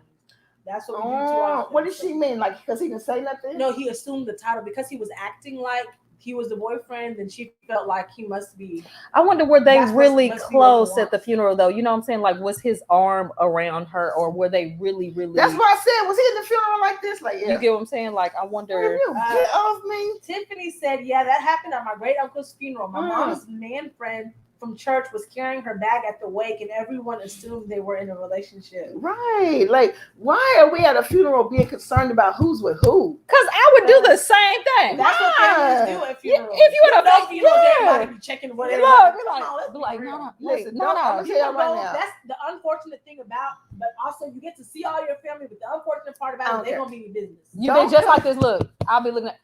S2: That's what we do too
S3: Oh,
S2: often.
S3: what did she mean? Like, because he didn't say nothing?
S2: No, he assumed the title because he was acting like he was the boyfriend, and she felt like he must be.
S1: I wonder were they
S2: That's what
S1: really
S2: must be what he
S1: close at
S2: wants.
S1: the funeral though? You know what I'm saying? Like was his arm around her or were they really
S3: That's what I said. Was he in the funeral like this? Like, yeah.
S1: You get what I'm saying? Like I
S3: Will
S1: wonder.
S3: you get off me?
S2: Tiffany said, "Yeah, that happened at my great uncle's funeral. My
S3: Mm.
S2: mom's man friend from church was carrying her bag at the wake, and everyone assumed they were in a relationship."
S3: Right. Like, why are we at a funeral being concerned about who's with who?
S1: Because I would do the same thing.
S2: That's what families do at
S1: Yeah,
S2: funerals.
S1: if you at a
S2: know funerals,
S1: yeah.
S2: everybody be checking what
S1: Look,
S2: everybody.
S1: be
S2: Come
S1: like,
S2: on, let's
S1: be like,
S2: real.
S1: no, no,
S3: Listen,
S1: listen,
S3: don't-
S1: no,
S3: I'm
S1: no.
S3: gonna
S2: You
S3: tell y'all
S2: know,
S3: right now.
S2: that's the unfortunate thing about, but also you get to see all your family, but the unfortunate part
S3: I
S2: about
S3: don't
S2: it, they're
S3: care.
S2: gonna be your business.
S1: You
S3: Don't
S1: been just
S3: come-
S1: like this. Look, I'll be looking at.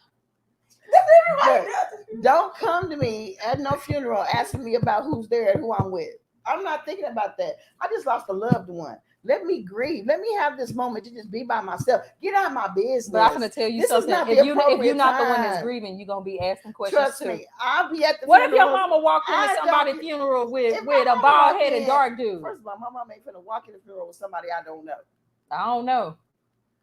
S2: Everybody
S3: Look, don't come to me at no funeral asking me about who's there and who I'm with. I'm not thinking about that. I just lost a loved one. Let me grieve. Let me have this moment to just be by myself. Get out of my business.
S1: But I'm gonna tell you
S3: This is
S1: something.
S3: not the
S1: If you're
S3: appropriate
S1: not the one
S3: time.
S1: that's grieving, you're gonna be asking questions
S3: Trust
S1: too.
S3: me. I'll be at the
S1: What if
S3: funeral.
S1: your mama walked into
S3: I
S1: somebody's
S3: don't-
S1: funeral with
S3: If my
S1: a
S3: mama
S1: bald
S3: walked
S1: headed
S3: in-
S1: dark dude?
S3: First of all, my mom ain't finna walk in the funeral with somebody I don't know.
S1: I don't know.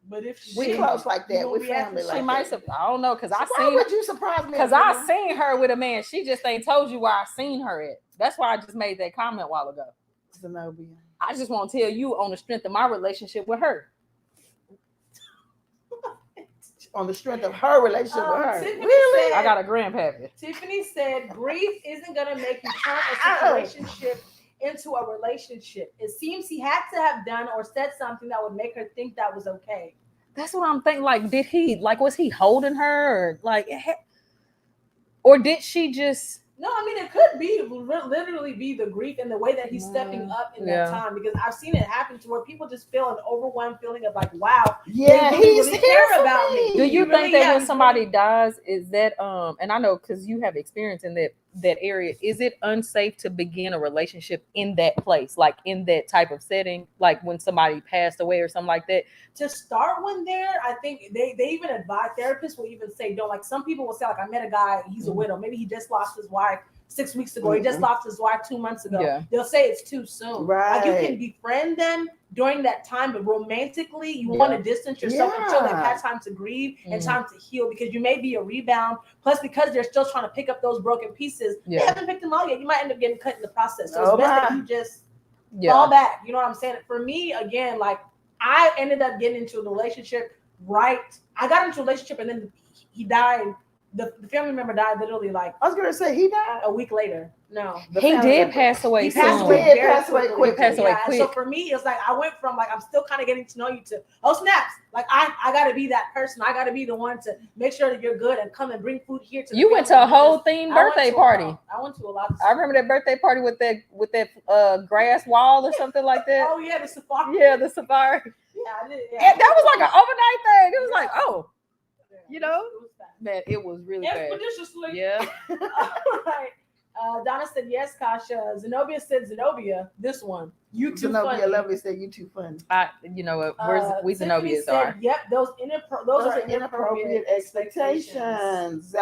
S2: But if she
S3: We
S2: did,
S3: close like
S2: you
S3: that.
S2: gonna
S3: We
S2: be asking
S3: family
S1: She
S3: like
S1: might.
S3: that.
S1: I don't know because I
S3: Why
S1: seen.
S3: would you surprise me?
S1: Because
S3: at
S1: I
S3: funeral?
S1: seen her with a man. She just ain't told you where I seen her at. That's why I just made that comment a while ago.
S3: Zenobia.
S1: I just want to tell you on the strength of my relationship with her.
S3: On the strength of her relationship with her.
S2: Tiffany
S3: Really?
S2: said-
S1: I got a grandpappy.
S2: Tiffany said, grief isn't going to make you turn a relationship into a relationship. It seems he had to have done or said something that would make her think that was okay.
S1: That's what I'm thinking. Like, was he holding her, or like, or did she just?
S2: No, I mean, it could be literally be the grief and the way that he's stepping up in that time, because I've seen it happen to where people just feel an overwhelmed feeling of like, wow,
S3: Yeah,
S2: they
S3: he's
S2: really care about me.
S1: Do you think that when somebody
S2: really...
S1: dies, is that and I know because you have experience in that area, is it unsafe to begin a relationship in that place, like in that type of setting, like when somebody passed away or something like that?
S2: To start when there, I think they even advise, therapists will even say don't. Like some people will say, like, I met a guy, he's a widow, maybe he just lost his wife 6 weeks ago, he just lost his wife 2 months ago.
S1: Yeah.
S2: They'll say it's too soon.
S3: Right.
S2: Like you can befriend them during that time, but romantically you want to distance yourself until they've had time to grieve and time to heal, because you may be a rebound. Plus, because they're still trying to pick up those broken pieces, they haven't picked them all yet. You might end up getting cut in the process. So it's best that you just fall back. You know what I'm saying? For me, again, like I ended up getting into a relationship I got into a relationship and then he died. The family member died literally like
S3: I was gonna say he died
S2: a week later. No,
S1: he did pass away.
S2: He passed
S1: soon.
S2: away
S3: He
S2: very
S3: passed away
S2: quickly.
S3: quick. He passed
S1: away quick.
S2: So for me, it's like I went from like I'm still kind of getting to know you to snaps. Like I got to be that person. I got to be the one to make sure that you're good and come and bring food here.
S1: You went to a whole themed birthday party.
S2: I went to a lot.
S1: I remember that birthday party with that grass wall or something like that.
S2: Oh yeah, the safari.
S1: Yeah, the safari.
S2: Yeah, I did. Yeah.
S1: And that was like an overnight thing. It was like, oh, you know,
S2: It was fast.
S1: man, it was really fast.
S2: Expeditiously.
S1: Yeah.
S2: All right. Donna said yes, Kasha. Zenobia said Zenobia. This one. You too
S3: Zenobia
S2: funny.
S3: Lovely said you too funny.
S1: You know what? We
S2: Tiffany
S1: Zenobias
S2: said,
S1: are.
S2: Yep, those are inappropriate
S3: expectations.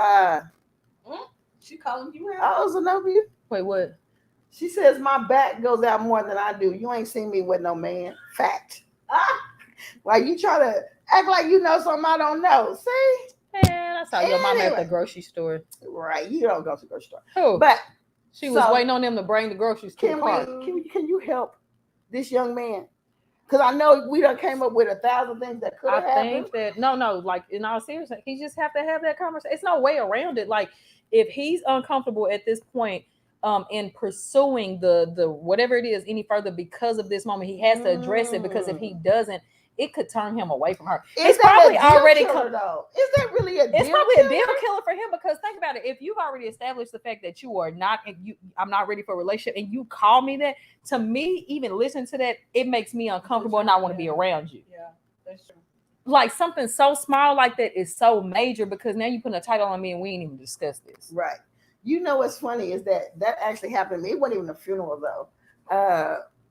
S2: She calling you out.
S3: Oh, Zenobia.
S1: Wait, what?
S3: She says my back goes out more than I do. You ain't seen me with no man. Fact. Why you try to act like you know something I don't know? See?
S1: Man, I saw your mama at the grocery store.
S3: Right, you don't go to the grocery store.
S1: Who?
S3: But
S1: she was waiting on them to bring the groceries to the car.
S3: Can you help this young man? Because I know we done came up with 1,000 things that could have happened.
S1: I think that no, like in all seriousness, he just have to have that conversation. It's no way around it. Like if he's uncomfortable at this point, in pursuing the whatever it is any further because of this moment, he has to address it, because if he doesn't, it could turn him away from her.
S3: It's probably already though. Is that really a deal
S1: It's probably
S3: killer?
S1: a deal killer for him, because think about it. If you've already established the fact that you are not, I'm not ready for a relationship, and you call me that, to me, even listening to that, it makes me uncomfortable and I want to be around you.
S2: Yeah, that's true.
S1: Like something so small like that is so major, because now you putting a title on me and we ain't even discussed this.
S3: Right. You know what's funny is that actually happened to me. It wasn't even a funeral though.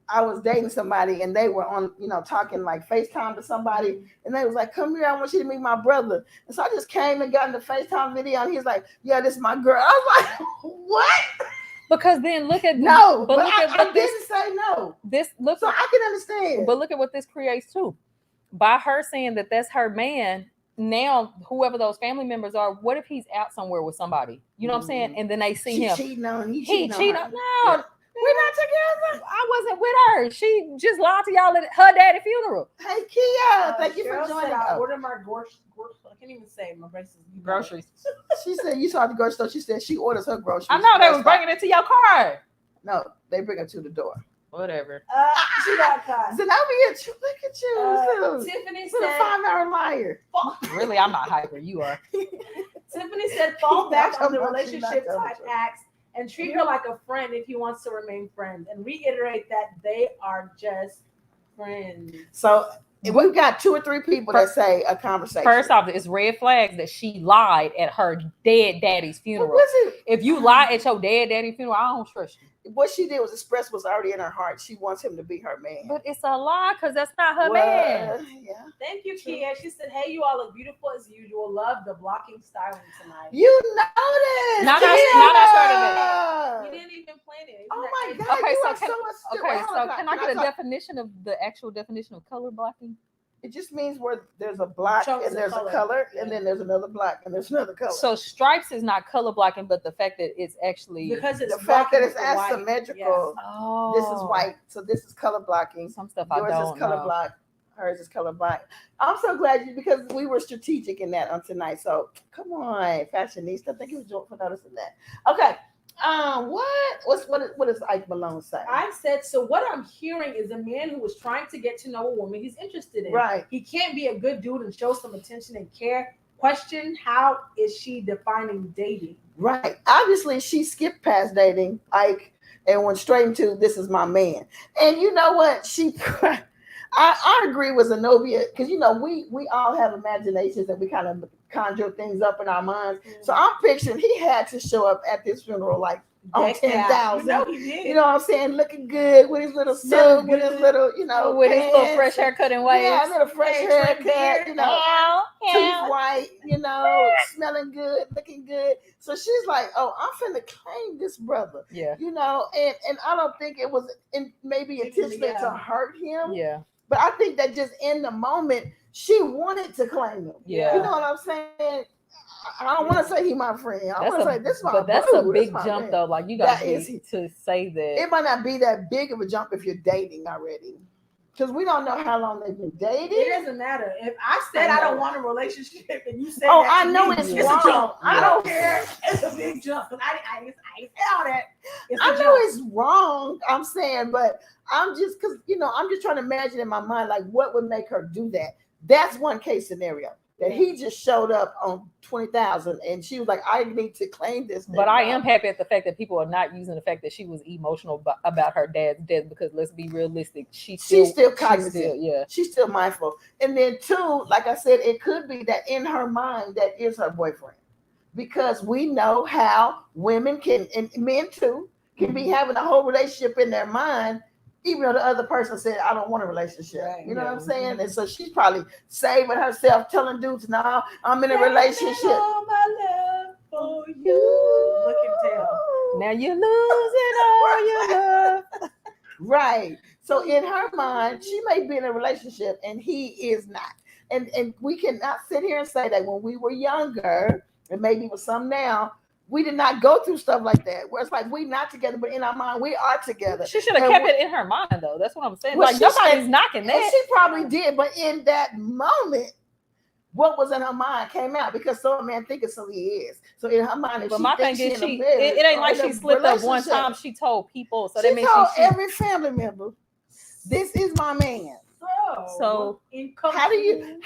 S3: I was dating somebody and they were on, talking like FaceTime to somebody, and they was like, come here, I want you to meet my brother. And so I just came and got in the FaceTime video, and he's like, yeah, this is my girl. I was like, what?
S1: Because then look at
S3: no,
S1: but
S3: but
S1: look at
S3: I
S1: what this
S3: didn't say no.
S1: Look,
S3: so I can understand.
S1: But look at what this creates too. By her saying that that's her man, now whoever those family members are, what if he's out somewhere with somebody? You know what I'm saying? And then they see him.
S3: Cheating on, he
S1: cheating on. No,
S3: yeah. We're not together.
S1: I wasn't with her. She just lied to y'all at her daddy's funeral.
S3: Hey Kia, thank you for joining.
S2: I ordered my groceries. I can't even say my braces.
S1: Groceries.
S3: She said you saw at the grocery store. She said she orders her groceries.
S1: I know they was bringing it to your car.
S3: No, they bring it to the door.
S1: Whatever.
S2: She got caught.
S3: Zenobia, look at you.
S2: Tiffany
S3: said, a 5-hour liar.
S1: Really, I'm not hyper. You are.
S2: Tiffany said, fall back on the relationship type acts and treat her like a friend if he wants to remain friends, and reiterate that they are just friends.
S3: So we've got 2 or 3 people that say a conversation.
S1: First off, it's red flags that she lied at her dead daddy's funeral. If you lie at your dead daddy's funeral, I don't trust you.
S3: What she did was express what's already in her heart. She wants him to be her man.
S1: But it's a lie, because that's not her man.
S3: Yeah.
S2: Thank you, Kia. She said, hey, you all look beautiful as usual. Love the blocking styling tonight.
S3: You noticed.
S1: Not I started
S2: it. You didn't even plan it.
S3: Oh my God.
S1: Okay,
S3: you
S1: so
S3: are
S1: can I get a definition of the actual definition of color blocking?
S3: It just means where there's a block
S2: Chunks
S3: and
S2: of
S3: there's
S2: color.
S3: a color,
S2: Yeah.
S3: and then there's another block and there's another color.
S1: So stripes is not color blocking, but the fact that it's actually
S2: Because it's
S3: the fact that
S2: blocking
S3: it's
S2: with the white.
S3: asymmetrical.
S1: oh,
S3: This is white, so this is color blocking.
S1: Some stuff
S3: Yours
S1: I
S3: is
S1: don't
S3: color
S1: know.
S3: block. Hers is color black. I'm so glad because we were strategic in that on tonight. So come on, fashionista. Thank you for noticing that. Okay. What does Ike Malone say?
S2: I said, so what I'm hearing is a man who was trying to get to know a woman he's interested in.
S3: Right.
S2: He can't be a good dude and show some attention and care. Question, how is she defining dating?
S3: Right. Obviously, she skipped past dating Ike and went straight into this is my man. And you know what? I agree with Zenobia because we all have imaginations and we kind of conjure things up in our minds. So I'm picturing he had to show up at this funeral like on 10,000.
S2: No, he did.
S3: You know what I'm saying? Looking good with his little suit, with his little,
S1: with his little
S3: pants.
S1: fresh haircut and waves.
S3: Yeah, a little fresh haircut, teeth white, smelling good, looking good. So she's like, oh, I'm finna claim this brother.
S1: Yeah.
S3: And I don't think it was maybe intentionally to hurt him.
S1: Yeah.
S3: But I think that just in the moment, she wanted to claim him.
S1: Yeah.
S3: You know what I'm saying? I don't want to say he my friend. I want to say this is my
S1: But that's
S3: boo.
S1: a big
S3: my
S1: jump
S3: man.
S1: though. Like you got
S3: That
S1: to say that.
S3: It might not be that big of a jump if you're dating already. Because we don't know how long they've been dating.
S2: It doesn't matter. If I said I don't want a relationship and you said
S3: I know it's wrong.
S2: a jump. I don't care. It's a big jump. I ain't say all that.
S3: I know it's wrong. I'm saying, but I'm just because I'm just trying to imagine in my mind like what would make her do that. That's one case scenario that he just showed up on 20,000 and she was like, I need to claim this.
S1: But I am happy at the fact that people are not using the fact that she was emotional about her dad's death because let's be realistic, she's still cognizant. She's still mindful. And then two, like I said, it could be that in her mind that is her boyfriend because we know how women can and men too can be having a whole relationship in their mind. Even though the other person said, I don't want a relationship. Right, you know what I'm saying? And so she's probably saving herself, telling dudes, no, I'm in a relationship.
S2: All my love for you. Look and tell.
S1: Now you're losing all your love.
S3: Right. So in her mind, she may be in a relationship and he is not. And we cannot sit here and say that when we were younger, and maybe with some now, we did not go through stuff like that. Where it's like we're not together, but in our mind we are together.
S1: She should have kept it in her mind, though. That's what I'm saying.
S3: Well,
S1: like nobody's knocking that.
S3: And she probably did, but in that moment, what was in her mind came out because some man think it's who he is. So in her mind, if
S1: but
S3: she
S1: my thing is, it ain't like she slipped up one time. She told people, so that means she
S3: every family member, this is my man.
S1: So
S3: how do you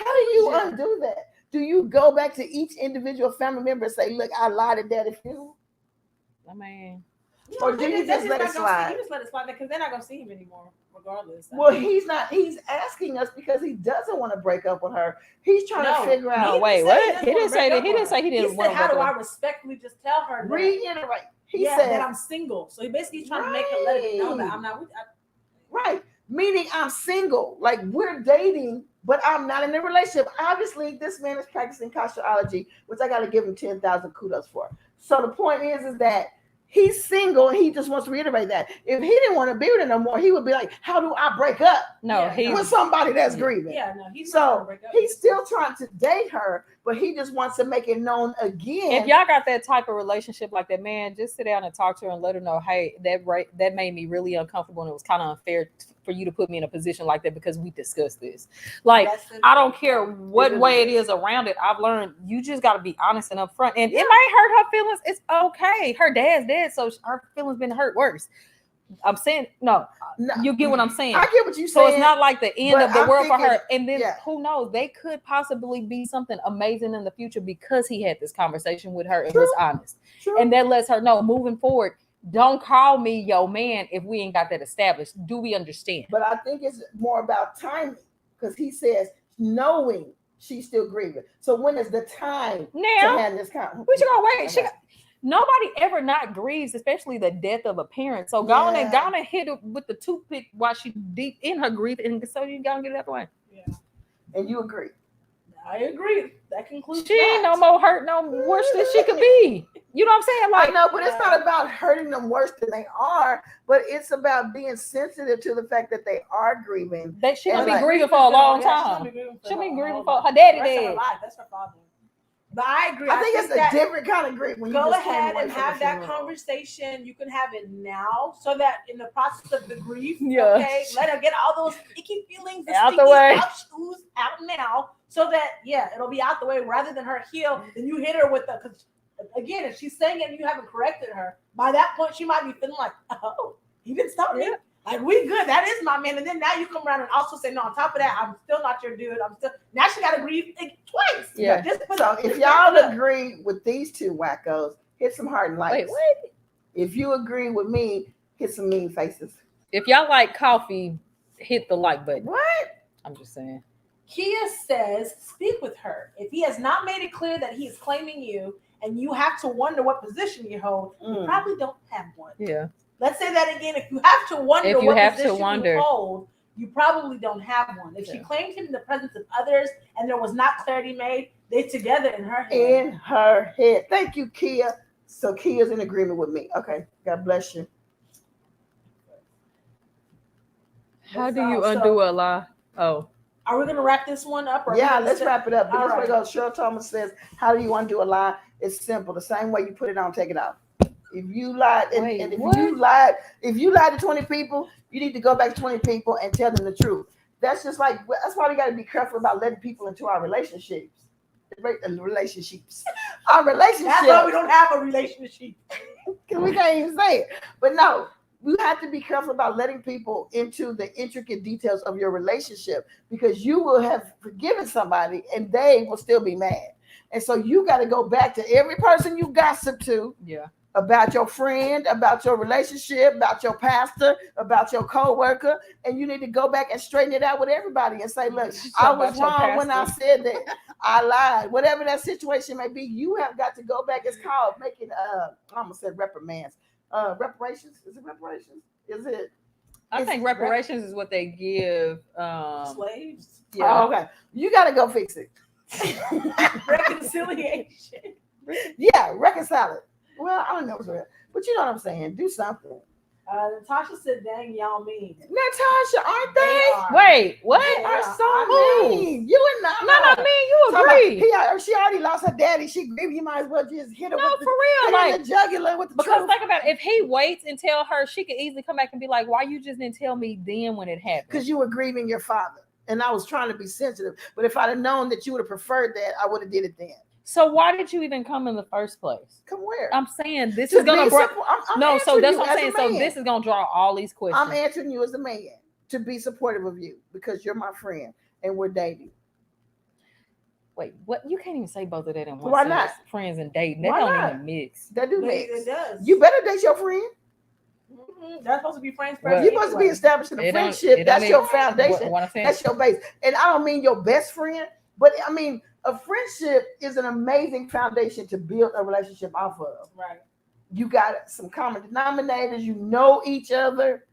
S3: undo that? Do you go back to each individual family member and say, look, I lied at daddy funeral?
S1: I mean,
S3: or do you just let it slide?
S2: You just let it slide because they're not going to see him anymore, regardless.
S3: Well, he's not. He's asking us because he doesn't want to break up with her. He's trying to figure out.
S1: Wait, what? He didn't say that. He didn't say he didn't want to break up.
S2: How do I respectfully just tell her that?
S3: Reiterate. He said
S2: that I'm single. So he basically trying to make her let it know that I'm not.
S3: Right. Meaning I'm single. Like we're dating, but I'm not in a relationship. Obviously, this man is practicing castrology, which I got to give him 10,000 kudos for. So the point is that he's single and he just wants to reiterate that. If he didn't want to be with her no more, he would be like, how do I break up? With somebody that's grieving. He's still trying to date her, but he just wants to make it known again.
S1: If y'all got that type of relationship like that, man, just sit down and talk to her and let her know, hey, that made me really uncomfortable and it was kind of unfair for you to put me in a position like that because we discussed this. Like, I don't care what way it is around it. I've learned you just got to be honest and upfront. And it might hurt her feelings. It's okay. Her dad's dead, so her feelings been hurt worse. I'm saying no. You get what I'm saying.
S3: I get what you're saying.
S1: So it's not like the end of the world for her. And then who knows? They could possibly be something amazing in the future because he had this conversation with her and was honest. And that lets her know moving forward. Don't call me your man if we ain't got that established. Do we understand?
S3: But I think it's more about timing because he says knowing she's still grieving. So when is the time
S1: now
S3: to have this conversation?
S1: We should go wait. Nobody ever not grieves, especially the death of a parent. So go on and hit her with the toothpick while she deep in her grief, and so you gotta get it out the way.
S2: Yeah,
S3: and you agree.
S2: I agree. That concludes.
S1: She ain't no more hurt, no worse than she could be. You know what I'm saying?
S3: I
S1: Like,
S3: know, but it's not about hurting them worse than they are, but it's about being sensitive to the fact that they are grieving.
S1: that she
S3: And
S1: gonna be
S3: like-
S1: grieving for a long time. She'll be grieving for her daddy dead.
S2: That's her father. But I agree.
S3: I think it's a
S2: that
S3: different kind of grief when you
S2: go
S3: just came
S2: ahead
S3: away
S2: and
S3: from
S2: have
S3: the
S2: that
S3: funeral.
S2: conversation. You can have it now, so that in the process of the grief,
S1: Yeah.
S2: okay, let her get all those icky feelings,
S1: Out the
S2: sticky
S1: way.
S2: stuff, ooze out now, so that it'll be out the way rather than her heal. Then you hit her with the. Cause again, if she's saying it and you haven't corrected her, by that point she might be feeling like, oh, he didn't stop me.
S1: Yeah.
S2: Like, we good. That is my man. And then now you come around and also say, no, on top of that, I'm still not your dude. I'm still. Now she got to grieve twice.
S1: Yeah.
S3: So if y'all agree with these two wackos, hit some heart and likes.
S1: Wait, what?
S3: If you agree with me, hit some mean faces.
S1: If y'all like coffee, hit the like button.
S3: What?
S1: I'm just saying.
S2: Kia says, speak with her. If he has not made it clear that he is claiming you and you have to wonder what position you hold, you probably don't have one.
S1: Yeah.
S2: Let's say that again. If you have to wonder
S1: If you
S2: what
S1: have to
S2: position
S1: wonder.
S2: you hold, you probably don't have one. If she
S1: Yeah.
S2: claimed him in the presence of others and there was not clarity made, they together in her head.
S3: In her head. Thank you, Kia. So Kia's in agreement with me. Okay. God bless you.
S1: How do you undo a lie? Oh.
S2: Are we going to wrap this one up? Or
S3: Yeah, let's wrap it up.
S2: All
S3: This way
S2: right.
S3: goes. Cheryl Thomas says, how do you undo a lie? It's simple. The same way you put it on, take it off. If you lied, and if you lied to 20 people, you need to go back to 20 people and tell them the truth. That's just like, that's why we got to be careful about letting people into our relationships. Our relationships.
S2: That's why we don't have a relationship.
S3: Because we can't even say it. But no, you have to be careful about letting people into the intricate details of your relationship, because you will have forgiven somebody and they will still be mad. And so you got to go back to every person you gossip to.
S1: Yeah.
S3: About your friend, about your relationship, about your pastor, about your co-worker, and you need to go back and straighten it out with everybody and say, look, I was wrong when I said that. I lied. Whatever that situation may be, you have got to go back. It's called making I almost said reprimands. Reparations? Is it reparations? Is it?
S1: I think reparations is what they give
S2: slaves.
S1: Yeah.
S3: Oh, okay. You got to go fix it.
S2: Reconciliation.
S3: Yeah, reconcile it. Well, I don't know what's real, but you know what I'm saying. Do something.
S2: Natasha said, dang, y'all mean.
S3: Natasha, aren't they?
S1: Wait, what?
S2: They
S3: Are
S2: are.
S3: so mean. You and
S1: No, me, you agree.
S3: She already lost her daddy. She grieved. You might as well just hit her
S1: No,
S3: with
S1: for real. Like,
S3: the jugular with the
S1: because
S3: truth.
S1: think about it, if he waits and tell her, she could easily come back and be like, why you just didn't tell me then when it happened?
S3: Because you were grieving your father. And I was trying to be sensitive. But if I'd have known that you would have preferred that, I would have did it then.
S1: So why did you even come in the first place?
S3: Come where?
S1: I'm saying this is gonna no. So that's what I'm saying. So this is gonna draw all these questions.
S3: I'm answering you as a man to be supportive of you because you're my friend and we're dating.
S1: Wait, what? You can't even say both of that in one
S3: Why
S1: sentence.
S3: not?
S1: Friends and dating. That
S3: Why
S1: don't
S3: not?
S1: even mix.
S3: That do
S2: It
S3: mix.
S2: does.
S3: You better date your friend.
S2: They're supposed to be friends
S1: Well,
S2: first.
S3: You're supposed to be establishing a friendship. That's your foundation.
S1: What I'm saying.
S3: That's your base. And I don't mean your best friend, but I mean a friendship is an amazing foundation to build a relationship off of.
S2: Right.
S3: You got some common denominators. You know each other.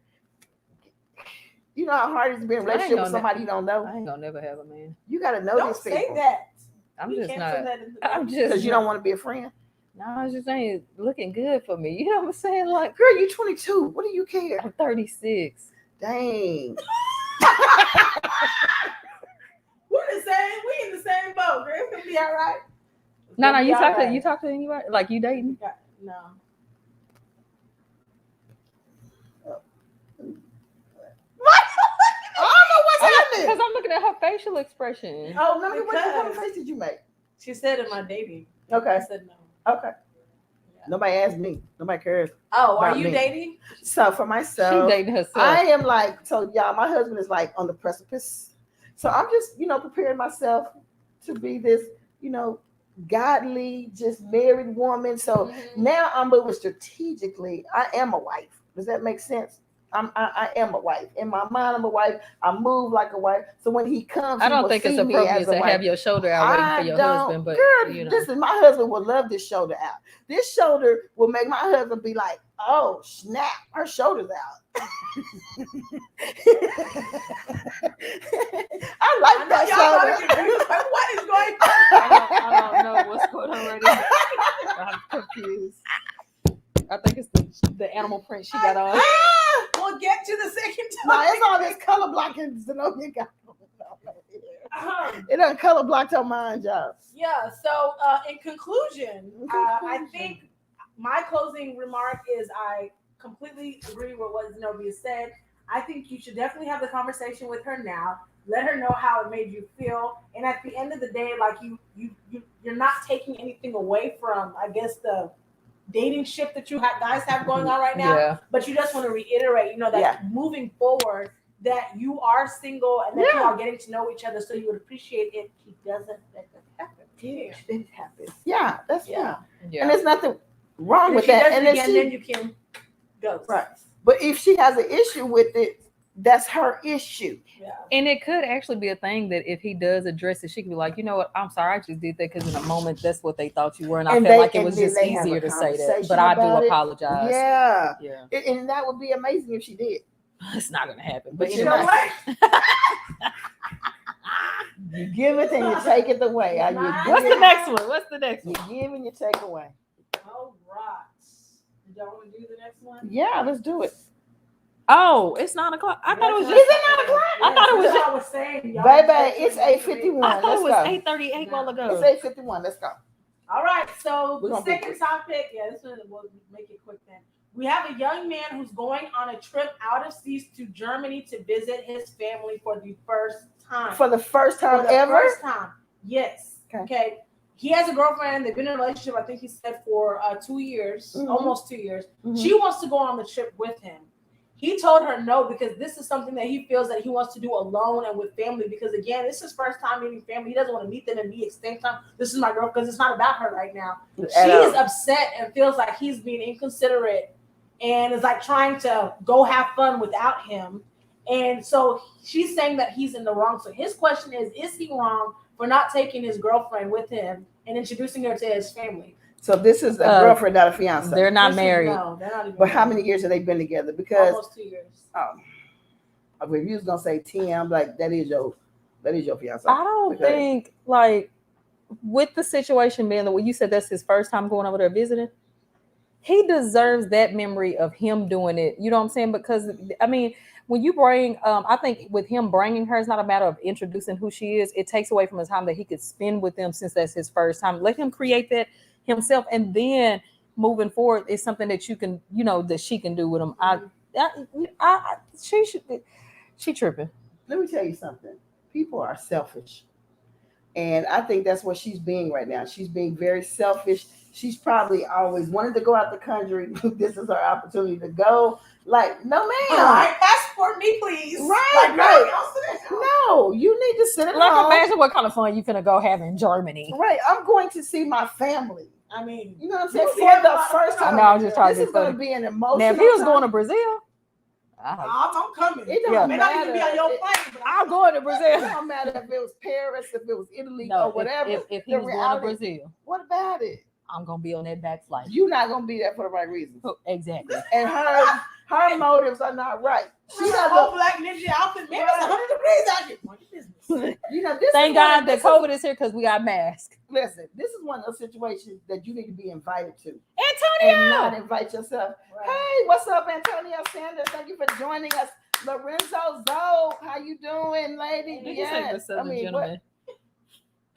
S3: You know how hard it is to be in a relationship with somebody you don't know.
S1: I ain't gonna never have a man.
S3: You got to know
S2: Don't
S3: these
S2: say
S3: people.
S2: that.
S1: I'm
S2: You
S1: just
S2: can't
S1: not.
S2: say that in the
S1: I'm just
S3: Because you don't want to be a friend.
S1: No, I was just saying, it's looking good for me. You know what I'm saying? Like,
S3: Girl, you 22. What do you care?
S1: I'm 36.
S3: Dang.
S2: We're the same. We in the same boat, girl. It's gonna be all right.
S1: No, you talk to anybody? Like, you dating?
S2: No.
S3: I don't know what's happening.
S1: Because I'm looking at her facial expression.
S3: Oh, no, what kind of face did you make?
S2: She said in my dating.
S3: Okay.
S2: I said no.
S3: Okay. Nobody asked me. Nobody cares.
S2: Oh, are
S3: About
S2: you
S3: me.
S2: dating?
S3: So for myself,
S1: She dating herself.
S3: I am like, so y'all, my husband is like on the precipice. So I'm just, preparing myself to be this, godly, just married woman. So now I'm moving strategically. I am a wife. Does that make sense? I am a wife. In my mind, I'm a wife. I move like a wife. So when he comes,
S1: I don't think it's appropriate to have your shoulder out waiting for your husband. But
S3: girl, listen, my husband will love this shoulder out. This shoulder will make my husband be like, oh, snap, her shoulder's out. I like that shoulder.
S2: What is going on?
S1: I don't know what's going on right now. I'm confused. animal print she got on.
S2: We'll get to the second
S3: No,
S2: topic.
S3: it's all this color blocking Zenobia got.
S2: Uh-huh.
S3: It done color blocked her mind, y'all.
S2: Yeah. So, in conclusion, I think my closing remark is I completely agree with what Zenobia said. I think you should definitely have the conversation with her now. Let her know how it made you feel, and at the end of the day, like you're not taking anything away from, I guess, the dating ship that you guys have going on right now.
S1: Yeah.
S2: But you just want to reiterate, that moving forward, that you are single and that you are getting to know each other, so you would appreciate if he doesn't let that happen.
S3: Yeah, it happens. Yeah, that's
S2: Yeah.
S1: Yeah.
S3: And there's nothing wrong
S2: And
S3: with
S2: if she
S3: that.
S2: does
S3: And
S2: it
S3: if
S2: again,
S3: she,
S2: then you can go.
S3: right. But if she has an issue with it, that's her issue.
S2: Yeah.
S1: And it could actually be a thing that if he does address it, she could be like, you know what, I'm sorry, I just did that because in a moment that's what they thought you were, and I felt like it was just easier to say that. But I do apologize.
S3: Yeah.
S1: Yeah.
S3: And that would be amazing if she did.
S1: It's not gonna happen.
S3: But
S1: But
S3: you
S1: anyway.
S3: know what? You give it and you take it away.
S1: What's the next one? What's the next
S3: You
S1: one?
S3: give and you take away.
S2: All right. Y'all want to do the next one?
S3: Yeah, let's do it.
S1: Oh, it's 9 o'clock. I thought it was
S3: Is
S1: just.
S3: it 9 o'clock?
S1: I thought it was
S2: That's
S1: just-
S2: what I was saying. Y'all
S3: Baby,
S2: just-
S3: it's 8:51.
S1: I thought it was
S3: Let's go.
S1: 8:38 while
S3: It's
S1: ago.
S3: 8:51. Let's go.
S2: All right, so
S3: We're
S2: the
S3: gonna be
S2: second
S3: quick.
S2: topic, this one we'll make it quick then. We have a young man who's going on a trip out of seas to Germany to visit his family for the first time.
S3: For the first time
S2: For the
S3: ever?
S2: First time, yes.
S3: Okay.
S2: Okay. He has a girlfriend. They've been in a relationship, I think he said, for 2 years,
S3: Mhm.
S2: almost 2 years.
S3: Mhm.
S2: She wants to go on the trip with him. He told her no because this is something that he feels that he wants to do alone and with family. Because again, this is his first time meeting family. He doesn't want to meet them and be at the same time. This is my girl because it's not about her right now.
S3: At all.
S2: She's upset and feels like he's being inconsiderate and is like trying to go have fun without him. And so she's saying that he's in the wrong. So his question is he wrong for not taking his girlfriend with him and introducing her to his family?
S3: So this is a girlfriend, not a fiance.
S1: They're not
S2: This is-
S1: married.
S2: No, they're not even
S3: But how
S2: married.
S3: many years have they been together? Because
S2: Almost 2 years.
S3: if you was gonna say 10, I'm like, that is your fiance.
S1: I don't
S3: Because-
S1: think, like, with the situation being the way you said that's his first time going over there visiting, he deserves that memory of him doing it. You know what I'm saying? Because, I mean, when you bring, I think with him bringing her, it's not a matter of introducing who she is. It takes away from the time that he could spend with them since that's his first time. Let him create that himself, and then moving forward is something that you can, that she can do with him. She tripping.
S3: Let me tell you something. People are selfish. And I think that's what she's being right now. She's being very selfish. She's probably always wanted to go out the country. This is her opportunity to go. Like, no,
S2: All
S3: ma'am.
S2: right, passport me, please.
S3: Right,
S2: Like,
S3: right.
S2: y'all sit down.
S3: No, you need to sit at
S1: Like,
S3: home.
S1: imagine what kind of fun you finna go have in Germany.
S3: Right, I'm going to see my family.
S2: I mean,
S3: You know what I'm saying?
S2: You
S3: For
S2: have a
S3: the
S2: lot of
S3: first
S2: fun.
S3: time.
S1: I know, I was just trying
S3: This
S1: to
S3: is
S1: be
S3: going to
S1: funny.
S3: be an emotional.
S1: Now, if he was
S3: time.
S1: going to Brazil,
S2: I'm coming.
S3: It don't
S1: Yeah.
S2: May not even be on
S3: matter.
S2: your plane, but
S1: I'm going to
S3: It
S1: Brazil.
S3: don't matter if it was Paris, if it was Italy,
S1: No,
S3: or whatever.
S1: if he
S3: The
S1: was going to
S3: reality-
S1: Brazil,
S3: What about it?
S1: I'm gonna be on that back flight.
S3: You're not going to be there for the right reasons.
S1: Exactly.
S3: And her motives are not right. She
S2: She got a
S3: doesn't.
S2: whole black ninja outfit. Maybe it's 100 degrees out here. Mind your business.
S3: You know, this
S1: Thank
S3: is one of-
S1: God that
S3: this is-
S1: COVID is here because we got masks.
S3: Listen, this is one of those situations that you need to be invited to
S1: Antonio.
S3: and not invite yourself.
S2: Right.
S3: Hey, what's up, Antonio Sanders? Thank you for joining us. Lorenzo Zoe, how you doing, lady?
S1: Did you say the Southern
S3: what?
S1: gentleman?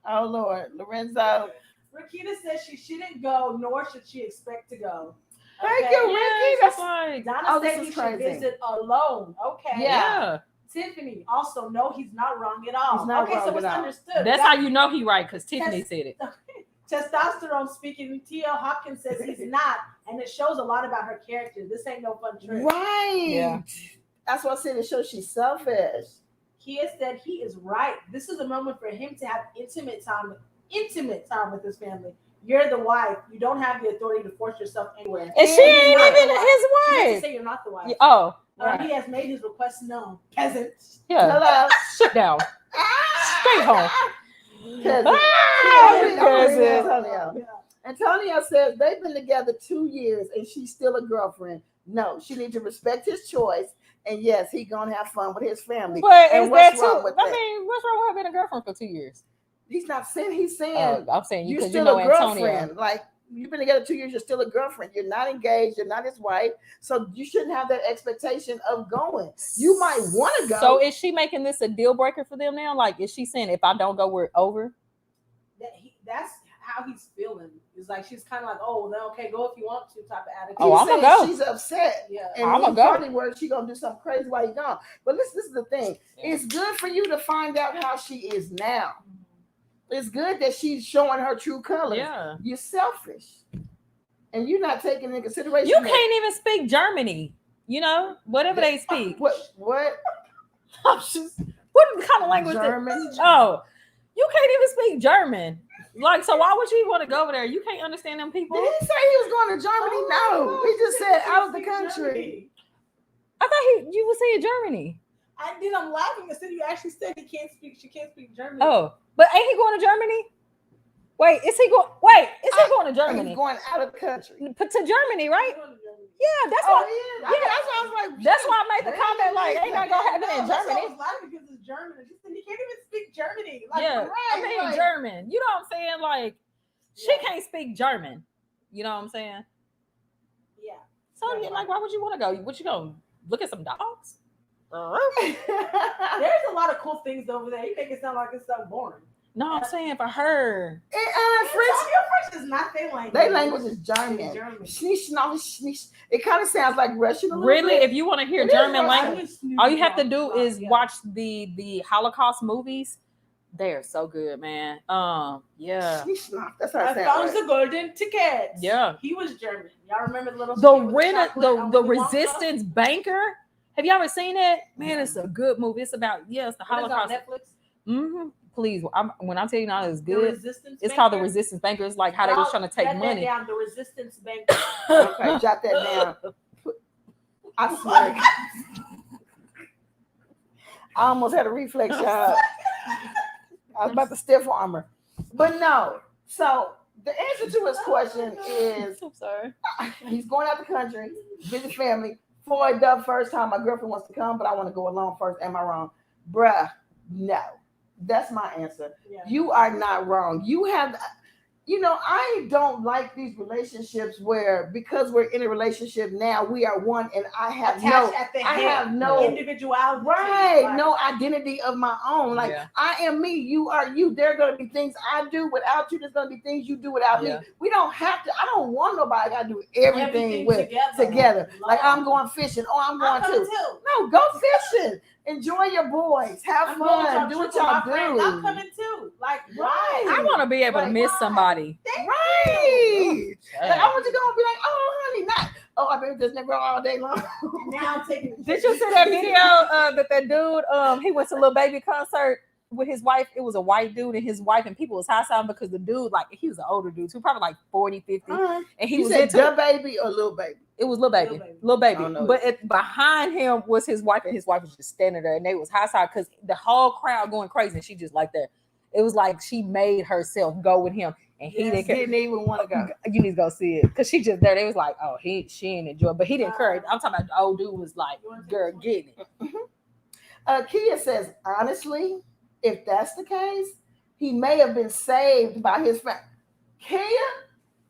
S3: Oh Lord, Lorenzo.
S2: Rakita says she shouldn't go, nor should she expect to go.
S3: Thank
S2: Okay.
S3: you, Ricky.
S1: Yes,
S3: That's
S1: like,
S2: Donna
S3: Oh, this
S2: said
S3: is
S2: he should
S3: crazy.
S2: visit alone. Okay.
S3: Yeah.
S2: Tiffany also, no, he's not wrong at all.
S3: He's not
S2: okay,
S3: wrong
S2: so it's
S3: at all.
S2: understood.
S1: that's how you know he right because Tiffany
S2: Yes.
S1: said it.
S2: Testosterone speaking. T.L. Hopkins says he's not, and it shows a lot about her character. This ain't no fun trip.
S3: right.
S1: Yeah.
S3: That's what I said. It shows she's selfish.
S2: Kia said he is right. This is a moment for him to have intimate time with his family. You're the wife. You don't have the authority to force yourself anywhere.
S1: And she
S2: You're
S1: ain't
S2: not
S1: even
S2: the wife.
S1: his
S2: She meant to
S1: wife.
S2: say you're not the wife.
S1: Yeah, oh,
S2: He has made his request known. Peasant.
S1: yeah.
S3: Hello.
S1: Sit down. Straight home.
S3: Cousin.
S1: Ah,
S3: Cousin.
S1: cousin.
S3: Antonio.
S2: Yeah.
S3: Antonio says they've been together 2 years and she's still a girlfriend. No, she needs to respect his choice. And yes, he gonna have fun with his family.
S1: But
S3: and
S1: is
S3: what's
S1: that
S3: wrong
S1: too?
S3: with
S1: I
S3: that?
S1: mean, what's wrong with her being a girlfriend for 2 years?
S3: He's not saying. He's saying
S1: I'm saying you
S3: you're
S1: because you
S3: still
S1: know
S3: a
S1: Antonio.
S3: girlfriend. Like you've been together 2 years, you're still a girlfriend. You're not engaged, you're not his wife. So you shouldn't have that expectation of going. You might want to go.
S1: So is she making this a deal breaker for them now? Like, is she saying if I don't go, we're over?
S2: That's how he's feeling. It's like she's kind of like, oh, then okay, go if you want to, type of attitude.
S1: Oh, I'm gonna go.
S3: She's upset.
S2: Yeah.
S3: And
S1: I'm
S3: when
S1: gonna go.
S3: party work, she gonna do something crazy while you gone. But listen, this is the thing.
S1: Yeah.
S3: It's good for you to find out how she is now. It's good that she's showing her true colors.
S1: Yeah.
S3: You're selfish. And you're not taking into consideration.
S1: You can't even speak Germany. You know, whatever they speak.
S3: What?
S1: What kind of language?
S3: German?
S1: Oh, you can't even speak German. Like, so why would you want to go over there? You can't understand them people.
S3: Did he say he was going to Germany? No. He just said out of the country.
S1: I thought you were saying Germany.
S2: I'm laughing. Instead, you actually said she can't speak German.
S1: Oh, but ain't he going to Germany? Wait, is he going to Germany?
S3: He's going out of the country.
S1: To Germany, right? Yeah, that's why.
S3: Yeah, that's why I was like.
S1: That's why I made the comment like, ain't not gonna happen in Germany.
S2: I was laughing because it's German. She said he can't even speak Germany. Like,
S1: Yeah,
S2: right,
S1: I mean
S3: like-
S1: German. You know what I'm saying? Like, she can't speak German. You know what I'm saying?
S2: Yeah.
S1: So yeah, like, why would you want to go? What you gonna look at some dogs?
S2: There's a lot of cool things over there. You make it sound like it's so boring.
S1: No, I'm saying for her.
S3: French.
S2: Your French is not their language.
S3: Their language is German.
S2: It's German.
S3: It kind of sounds like Russian. A little
S1: Really,
S3: bit.
S1: if you want to hear
S3: It is
S1: German
S3: Russian.
S1: language, all you have to do is watch the Holocaust movies. They're so good, man. Yeah.
S3: That's how
S2: I
S3: it sounds.
S2: found
S3: Right?
S2: the golden ticket.
S1: Yeah.
S2: He was German. Y'all remember the little
S1: The Resistance Banker. Have you ever seen it? Man, it's a good movie. It's about it's the Holocaust.
S2: Netflix.
S1: Mm-hmm. Please, when I tell you now it's
S2: The
S1: good.
S2: Resistance
S1: It's
S2: Banker?
S1: called the Resistance Banker. It's like how they was trying to take
S2: Write that
S1: money.
S2: down, the Resistance Banker.
S3: Okay, jot that down. I swear. I almost had a reflex shot. I was about to stiff armor. But no. So the answer to his question is
S1: I'm sorry.
S3: he's going out the country, visit family. For the first time, my girlfriend wants to come, but I want to go alone first. Am I wrong? Bruh, no. That's my answer.
S2: Yeah.
S3: You are not wrong. You have, I don't like these relationships where because we're in a relationship now, we are one, and I have no
S2: individuality.
S3: Right,
S2: like,
S3: no identity of my own. Like I am me, you are you. There are going to be things I do without you. There's going to be things you do without me. We don't have to. I don't want nobody. I do everything with together. Like I'm going fishing. Oh, I'm going to. No, go fishing. Enjoy your boys. Have fun. Do what y'all do.
S2: I'm coming too. Like,
S3: right.
S1: I want to be able to miss somebody.
S3: Right. Like, I want you to go and be like, oh, honey, not. Oh, I've been with this nigga all day long.
S2: Now I'm taking.
S1: Did you see that video that dude he went to Lil Baby concert with his wife? It was a white dude and his wife, and people was high-siding because the dude, like, he was an older dude too, probably like 40, 50. And he was into
S3: the baby or Lil Baby?
S1: It was Lil Baby.
S3: Oh, no.
S1: But behind him was his wife, and his wife was just standing there, and they was high-siding because the whole crowd going crazy, and she just like that. It was like she made herself go with him, and he didn't even want to go. You need to go see it because she just there. They was like, oh, she didn't enjoy, but he didn't encourage. I'm talking about the old dude was like, girl, getting it.
S3: Kia says, honestly, if that's the case, he may have been saved by his family. Kia?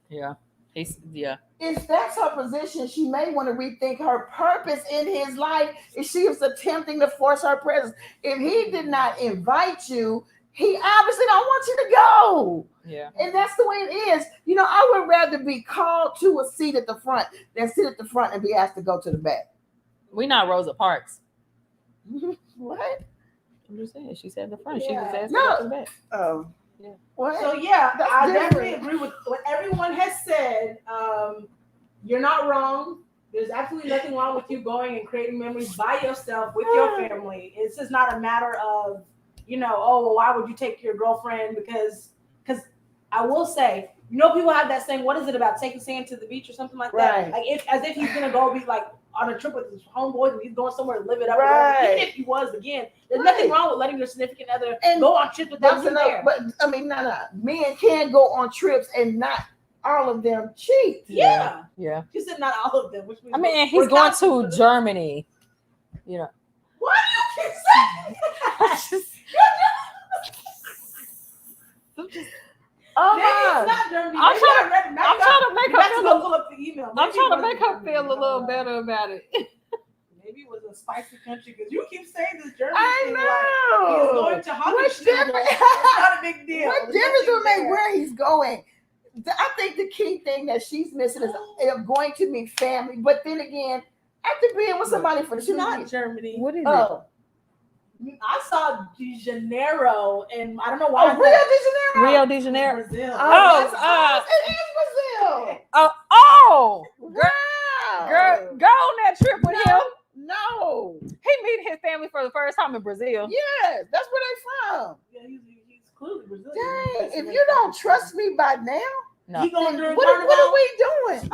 S1: Yeah.
S3: If that's her position, she may want to rethink her purpose in his life if she was attempting to force her presence. If he did not invite you, he obviously don't want you to go.
S1: Yeah.
S3: And that's the way it is. I would rather be called to a seat at the front than sit at the front and be asked to go to the back.
S1: We not Rosa Parks.
S3: What?
S1: I'm just saying. She said the front. She was asked to
S3: No.
S1: go to the back.
S3: Oh.
S1: Yeah.
S3: What?
S2: So yeah,
S3: That's
S2: I
S3: different.
S2: definitely agree with what everyone has said. You're not wrong. There's absolutely nothing wrong with you going and creating memories by yourself with your family. It's just not a matter of, oh, well, why would you take your girlfriend? Because I will say, people have that saying, what is it about taking sand to the beach or something like that?
S3: Right.
S2: Like as if he's gonna go be like on a trip with his homeboys and he's going somewhere to live it up.
S3: Right.
S2: Even if he was, again, there's nothing wrong with letting your significant other go on trips without you there.
S3: But I mean, no. Men can go on trips and not all of them cheat.
S2: Yeah.
S1: Yeah.
S2: You said not all of them, which means
S1: he's going to Germany.
S2: What do you keep saying?
S3: Oh my!
S1: I'm trying I'm trying to make her feel a little better about it.
S2: Maybe it was a spicy country because you keep saying this German
S3: I
S2: thing
S3: know.
S2: like he's going to hockey.
S3: What difference?
S2: It's not a big deal.
S3: What
S2: There's
S3: difference
S2: nothing
S3: would make
S2: there.
S3: where he's going? I think the key thing that she's missing is going to meet family. But then again, after being with somebody for 2
S2: Not
S3: years,
S2: Germany.
S1: What is it?
S3: oh,
S2: I saw De Janeiro, and I don't know why.
S3: Rio de Janeiro.
S1: Rio de Janeiro.
S2: Brazil.
S3: Oh, it is Brazil.
S1: Oh, girl,
S3: Wow.
S1: girl, go on that trip with him.
S3: No.
S1: He meeting his family for the first time in Brazil.
S3: Yes, that's where they from.
S2: Yeah, he's clearly Brazilian.
S3: Dang, if you don't trust me by now,
S1: No.
S2: He going during
S3: what are we doing?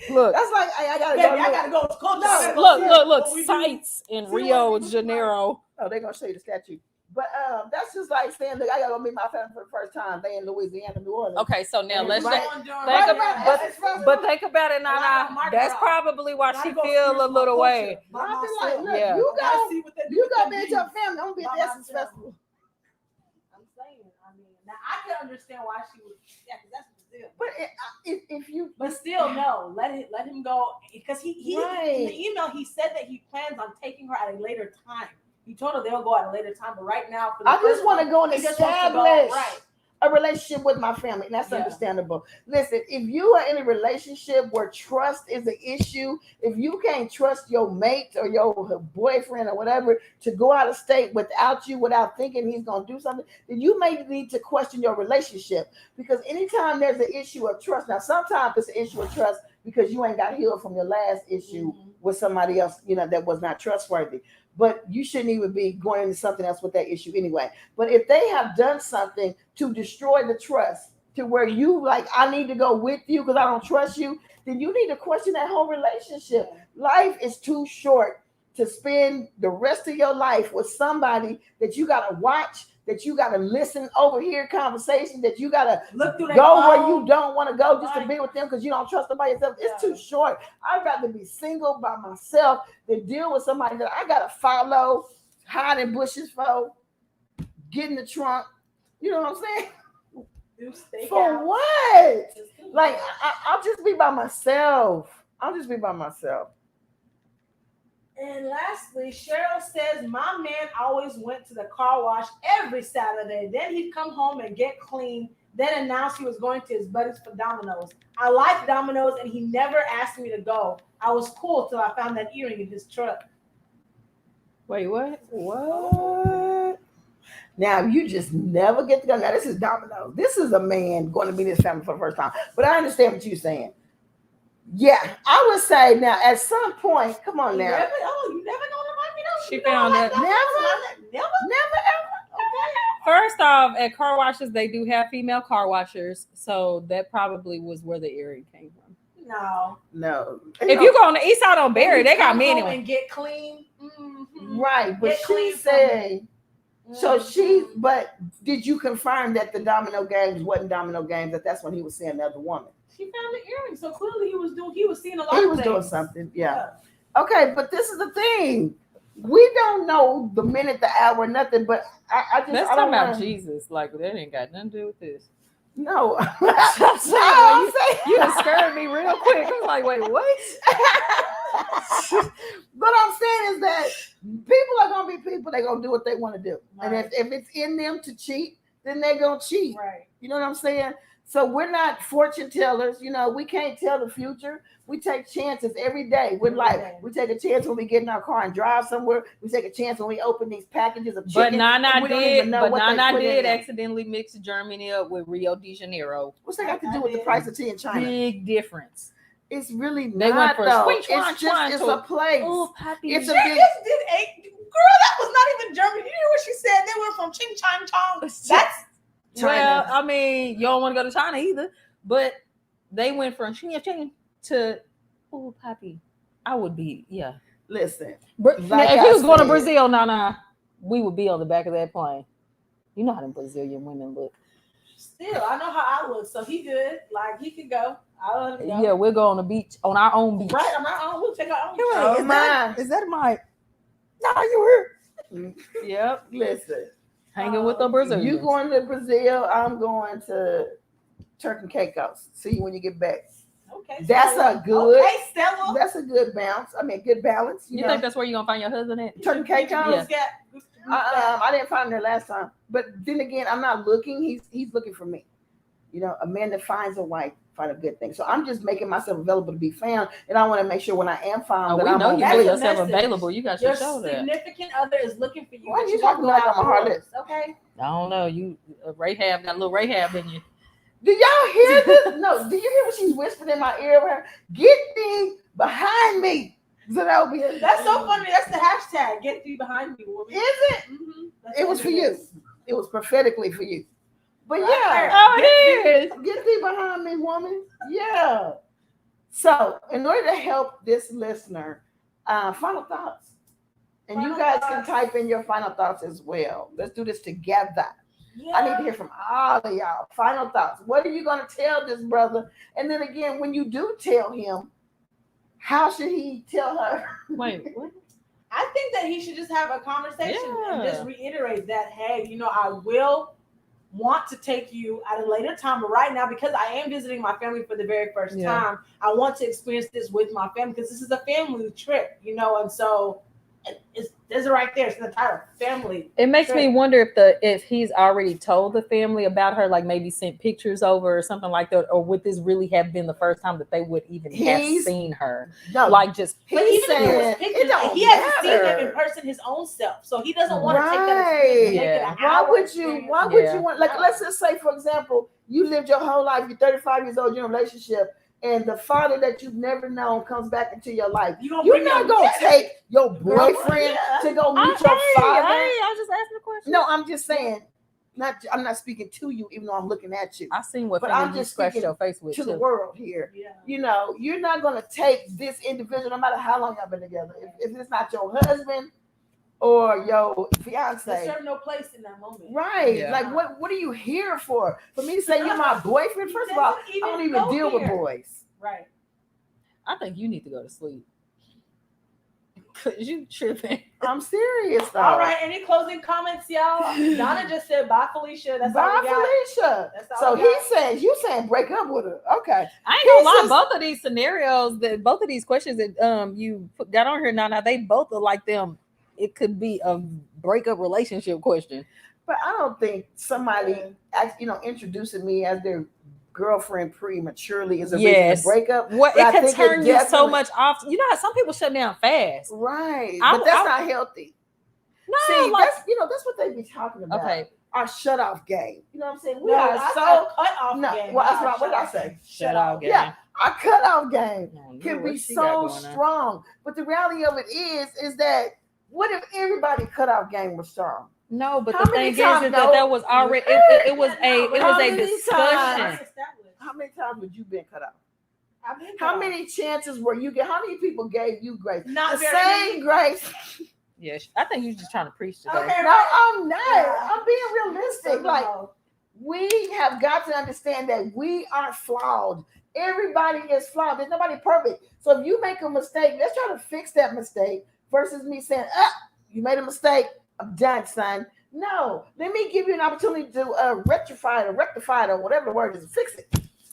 S1: Look,
S3: That's like, I gotta
S2: Baby,
S3: go.
S2: I gotta go. It's cold.
S3: No,
S2: I gotta go see
S1: look,
S2: what we do.
S1: sights in
S2: See
S1: Rio
S2: what
S1: de
S2: we do.
S1: Janeiro.
S3: Oh, they're gonna show you the statue. But that's just like saying, look, I gotta go meet my family for the first time. They in Louisiana, New Orleans.
S1: Okay, so now
S3: And
S1: let's
S3: right-
S1: think
S3: right
S1: about-
S3: around
S1: but-
S3: Essex Festival.
S1: but think about it,
S2: Well, I
S1: Nana.
S2: got Mardi
S1: That's
S2: Gras.
S1: probably why
S2: Gotta
S1: she
S2: go
S1: feel
S2: experience
S1: a
S2: my
S1: little
S2: culture
S1: way.
S2: by
S3: I'll be like,
S2: myself.
S3: look,
S1: Yeah.
S3: you
S2: Gotta
S3: go,
S2: see what they do
S3: you
S2: with
S3: go
S2: their
S3: meet
S2: bees.
S3: your family. I'm gonna be at
S2: By
S3: the Essence
S2: myself.
S3: Festival.
S2: I'm saying, I mean, now I can understand why she would, yeah, because that's Brazil.
S3: But if you,
S2: But still, no, let him go because he
S3: Right.
S2: in the email he said that he plans on taking her at a later time. He told her they'll go at a later time, but right now, for the
S3: I just
S2: first
S3: want to
S2: one,
S3: go and
S2: he just wants to go,
S3: establish
S2: right.
S3: a relationship with my family, and that's
S2: Yeah.
S3: understandable. Listen, if you are in a relationship where trust is an issue, if you can't trust your mate or your boyfriend or whatever to go out of state without you, without thinking he's going to do something, then you may need to question your relationship. Because anytime there's an issue of trust, now sometimes it's an issue of trust because you ain't got healed from your last issue with somebody else, that was not trustworthy. But you shouldn't even be going into something else with that issue anyway. But if they have done something to destroy the trust to where you like, I need to go with you because I don't trust you, then you need to question that whole relationship. Life is too short to spend the rest of your life with somebody that you got to watch, that you got to listen, overhear conversation, that you got to
S2: Look through
S3: go
S2: that
S3: where
S2: phone.
S3: you don't want to go just to
S2: Right.
S3: be with them because you don't trust them by yourself. It's
S2: Yeah.
S3: too short. I'd rather be single by myself than deal with somebody that I gotta follow, hide in bushes for, get in the trunk. You know what I'm saying?
S2: Do stake
S3: For
S2: out.
S3: what?
S2: Just do
S3: Like
S2: that.
S3: I'll just be by myself. I'll just be by myself.
S2: And lastly, Cheryl says, my man always went to the car wash every Saturday. Then he'd come home and get clean, then announce he was going to his buddies for Domino's. I like Domino's, and he never asked me to go. I was cool till I found that earring in his truck.
S1: Wait, what?
S3: What? Now you just never get to go. Now this is Domino. This is a man going to be his family for the first time. But I understand what you're saying. Yeah, I would say now at some point, come on
S2: You
S3: now.
S2: never gonna invite me though?
S1: She
S2: You know I
S1: found
S2: like
S1: that-
S2: Domino's. Never?
S3: Never ever.
S2: Okay.
S1: First off, at car washes, they do have female car washers, so that probably was where the earring came from.
S2: No.
S3: No.
S1: If you go on the east side on Barry, they got
S2: Come
S1: many
S2: home
S1: ones.
S2: and get clean. Mhm.
S3: Right, but
S2: Get
S3: she
S2: clean from
S3: said so
S2: Mhm.
S3: but did you confirm that the domino games wasn't domino games, that's when he was seeing the other woman?
S2: She found the earring, so clearly he was seeing a lot
S3: He
S2: of
S3: was
S2: things.
S3: doing something, yeah. Okay, but this is the thing. We don't know the minute, the hour, nothing, but I just
S1: Let's
S3: I
S1: talk
S3: don't
S1: about
S3: wanna,
S1: Jesus. Like, that ain't got nothing to do with this.
S3: No.
S1: I'm
S3: No,
S1: saying,
S3: I'm saying.
S1: you done scared me real quick. I was like, wait, what?
S3: But I'm saying is that people are gonna be people, they're gonna do what they want to do. And
S2: Right.
S3: if it's in them to cheat, then they're gonna cheat.
S2: Right.
S3: You know what I'm saying? So we're not fortune tellers, we can't tell the future. We take chances every day with
S2: Every
S3: life.
S2: day.
S3: We take a chance when we get in our car and drive somewhere. We take a chance when we open these packages of
S1: But
S3: chicken.
S1: Nana
S3: and we don't even
S1: did,
S3: know
S1: but
S3: what they
S1: Nana
S3: put in
S1: did
S3: them.
S1: accidentally mix Germany up with Rio de Janeiro.
S3: What's that got to
S2: I
S3: do with the
S2: did.
S3: price of tea in China?
S1: Big difference.
S3: It's really
S1: They
S3: not
S1: went for
S3: though.
S1: swing,
S3: It's
S1: swang,
S3: just
S1: swang
S3: it's
S1: to-
S3: a place.
S1: Oh, Poppy.
S3: It's
S2: She
S3: a big.
S2: just did girl, that was not even Germany. You hear what she said? They went from Ching Chang Chong. That's
S1: Well,
S3: China.
S1: I mean, you don't want to go to China either, but they went from ching to oh, Poppy. I would be, yeah.
S3: Listen,
S1: Now,
S3: Like
S1: if
S3: I
S1: he was going to
S3: said.
S1: Brazil, Nana, we would be on the back of that plane. You know how them Brazilian women look.
S2: still, I know how I look, so he good. Like he could go. I'll let him go.
S1: Yeah, we'll go on the beach, on our own beach.
S2: Right, on our own. We'll take our own.
S1: You're
S2: trip.
S1: right.
S3: Oh,
S1: Is that-
S3: my.
S1: is that my? No, you were. Yep,
S3: listen.
S1: hanging with the Brazilians.
S3: You going to Brazil? I'm going to Turkey cake house. See you when you get back.
S2: Okay.
S3: That's
S2: Stella.
S3: a good.
S2: Okay, Stella.
S3: That's a good bounce. I mean, good balance.
S1: You think that's where you're gonna find your husband at?
S3: Turkey cake house?
S2: Yeah.
S3: I didn't find him there last time. But then again, I'm not looking. He's looking for me. You know, a man that finds a wife find a good thing. So I'm just making myself available to be found, and I want to make sure when I am found that
S1: we
S3: I'm
S1: know
S3: on
S1: you
S2: That's
S1: make
S2: the
S1: yourself
S2: message.
S1: available. You got to
S2: Your
S1: show that.
S2: significant other is looking for you.
S3: Why
S2: but
S3: you
S2: won't
S3: talking
S2: go
S3: like I'm a
S2: outdoors,
S3: harlot?
S2: Okay.
S1: I don't know. You Rahab got a little Rahab in you.
S3: Do y'all hear this? No. Do you hear what she's whispering in my ear? Get thee behind me. So that would be it.
S2: That's so funny. That's the hashtag. Get thee behind me, woman.
S3: Is it?
S2: Mm-hmm.
S3: It was for you. It was prophetically for you. But
S2: Right
S3: yeah.
S2: there.
S1: Oh, it is.
S3: Get thee behind me, woman. Yeah. So, in order to help this listener, final thoughts. And
S2: Final
S3: you guys
S2: thoughts.
S3: can type in your final thoughts as well. Let's do this together.
S2: Yeah.
S3: I need to hear from all of y'all. Final thoughts. What are you going to tell this brother? And then again, when you do tell him, how should he tell her?
S1: Wait, what?
S2: I think that he should just have a conversation and
S1: Yeah.
S2: just reiterate that, hey, you know, I will want to take you at a later time, but right now, because I am visiting my family for the very first
S1: Yeah.
S2: time, I want to experience this with my family because this is a family trip, you know, and so there's it right there. It's the title, family.
S1: It makes
S2: trip.
S1: me wonder if he's already told the family about her, like maybe sent pictures over or something like that, or would this really have been the first time that they would even have seen her?
S3: No,
S1: Like just
S2: But
S3: he's
S2: even if it
S3: saying
S2: was pictures,
S3: it don't
S2: he hasn't seen
S3: matter.
S2: him in person his own self, so he doesn't want to take that experience and make it an
S1: Yeah.
S3: Why
S2: hour
S3: would you?
S2: experience.
S3: Why would
S1: Yeah.
S3: you want? Like, let's just say, for example, you lived your whole life. You're 35 years old. You're in a relationship, and the father that you've never known comes back into your life.
S2: You're
S3: You're not gonna take your
S2: Girl,
S3: boyfriend
S2: yeah.
S3: to go meet
S1: I
S3: your father.
S1: was just asking a question.
S3: No, I'm just saying. I'm not speaking to you, even though I'm looking at you.
S1: I seen what
S3: But
S1: finger
S3: I'm
S1: you
S3: just
S1: scratched
S3: speaking
S1: your face with
S3: To the
S1: too.
S3: world here.
S2: Yeah.
S3: You know, you're not gonna take this individual, no matter how long y'all been together. If it's not your husband or your
S2: They
S3: fiance.
S2: serve no place in that moment.
S3: Right.
S1: Yeah.
S3: Like what are you here for? For me to say you're my boyfriend? First of all, I don't even deal with boys.
S2: Right.
S1: I think you need to go to sleep. Cause you tripping.
S3: I'm serious though.
S2: All right. Any closing comments, y'all? Donna just said bye, Felicia. That's all
S3: Bye,
S2: we got.
S3: Felicia.
S2: That's all
S3: So
S2: we
S3: he
S2: got.
S3: says you saying break up with her. Okay.
S1: I ain't gonna lie,
S3: This is-
S1: both of these scenarios, both of these questions that got on here now, they both are like them. It could be a breakup relationship question.
S3: But I don't think somebody introducing me as their girlfriend prematurely is a reason
S1: Yes.
S3: to break up.
S1: What
S3: But I
S1: it could
S3: think it
S1: turn you so
S3: definitely-
S1: much off. You know how some people shut down fast.
S3: Right.
S1: I-
S3: But that's
S1: I-
S3: not healthy.
S1: No,
S3: See,
S1: like
S3: that's what they be talking about.
S1: okay,
S3: Our shut off game. You know what I'm saying? We
S2: No,
S3: are
S2: I
S3: so
S2: said cut off
S3: no.
S2: game.
S3: Well, that's
S2: not
S3: what I
S2: shut
S3: say.
S1: shut off game.
S3: Yeah, our cut off game
S1: I don't know
S3: can
S1: what
S3: be
S1: she got
S3: so
S1: going on.
S3: strong. But the reality of it is that what if everybody cut off game was strong?
S1: No, but
S3: How
S1: the
S3: many
S1: thing
S3: times-
S1: is
S3: no.
S1: that there was already it was
S3: How
S1: a
S3: many
S1: discussion.
S3: times-
S2: Established.
S3: How many times would you been cut off?
S2: I've been
S3: How
S2: cut
S3: many chances were you get? How many people gave you grace?
S2: Not
S3: the
S2: very
S3: same grace.
S1: Yeah, I think you're just trying to preach today.
S2: Okay.
S3: No, I'm not.
S2: Yeah.
S3: I'm being realistic.
S2: many.
S3: Like, we have got to understand that we are flawed. Everybody is flawed. There's nobody perfect. So if you make a mistake, let's try to fix that mistake versus me saying, you made a mistake. I'm done, son. No, let me give you an opportunity to rectify it or whatever the word is, fix it.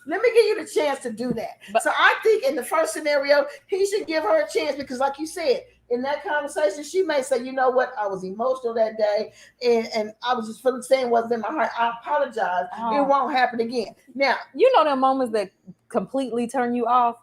S3: Let me give you the chance to do that.
S1: But-
S3: so I think in the first scenario, he should give her a chance because like you said, in that conversation, she may say, you know what, I was emotional that day and I was just feeling saying what's in my heart. I apologize.
S1: Oh.
S3: It won't happen again. Now,
S1: You know them moments that completely turn you off.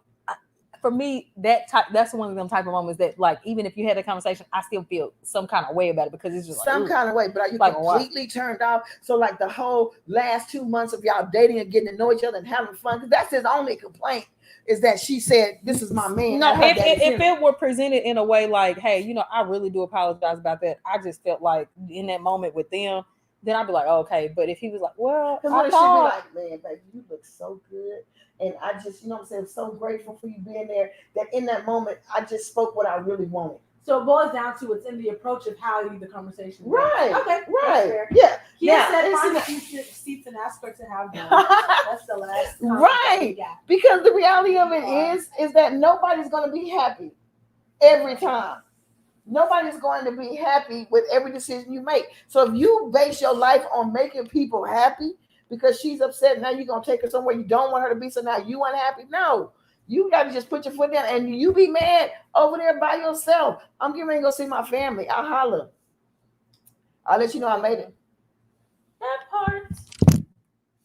S1: For me, that's one of them type of moments that, like, even if you had a conversation, I still feel some kind of way about it because it's just
S3: some
S1: like,
S3: kind of way, but are you
S1: Like what?
S3: completely turned off? So like the whole last 2 months of y'all dating and getting to know each other and having fun, because that's his only complaint is that she said, this is my man.
S1: no,
S3: at her
S1: if
S3: daddy's funeral.
S1: it were presented in a way like, hey, I really do apologize about that. I just felt like in that moment with them, then I'd be like, okay. But if he was like, well,
S3: Because
S1: I
S3: what if she
S1: thought,
S3: be like, man, baby, you look so good. And I just, you know what I'm saying, so grateful for you being there that in that moment, I just spoke what I really wanted.
S2: So it boils down to it's in the approach of how you the conversation. goes.
S3: Right.
S2: Okay. That's
S3: Right.
S2: fair.
S3: Yeah.
S2: He
S3: Now,
S2: said
S3: it's
S2: find
S3: in
S2: a few seats and ask her to have them. That's the last. comment
S3: Right.
S2: that we got.
S3: Because the reality of it is that nobody's going to be happy every time. Nobody's going to be happy with every decision you make. So if you base your life on making people happy, because she's upset. Now you're gonna take her somewhere you don't want her to be. So now you unhappy. No, you got to just put your foot down and you be mad over there by yourself. I'm getting ready to go see my family. I'll holler. I'll let you know I made it.
S2: That part.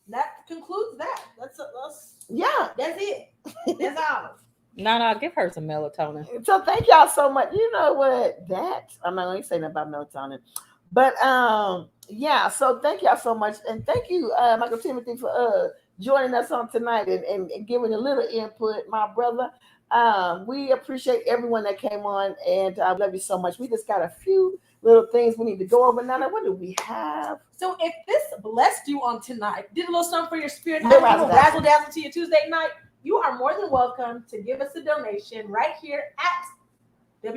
S2: That concludes that. That's it. That's all.
S1: No, give her some melatonin.
S3: So thank y'all so much. You know what? I'm not going to say nothing about melatonin. But yeah, so thank y'all so much. And thank you, Michael Timothy, for joining us on tonight and giving a little input, my brother. We appreciate everyone that came on, and I love you so much. We just got a few little things we need to go over. Nana, what do we have?
S2: So if this blessed you on tonight, did a little something for your spirit, had a little razzle dazzle to your Tuesday night, you are more than welcome to give us a donation right here at WOP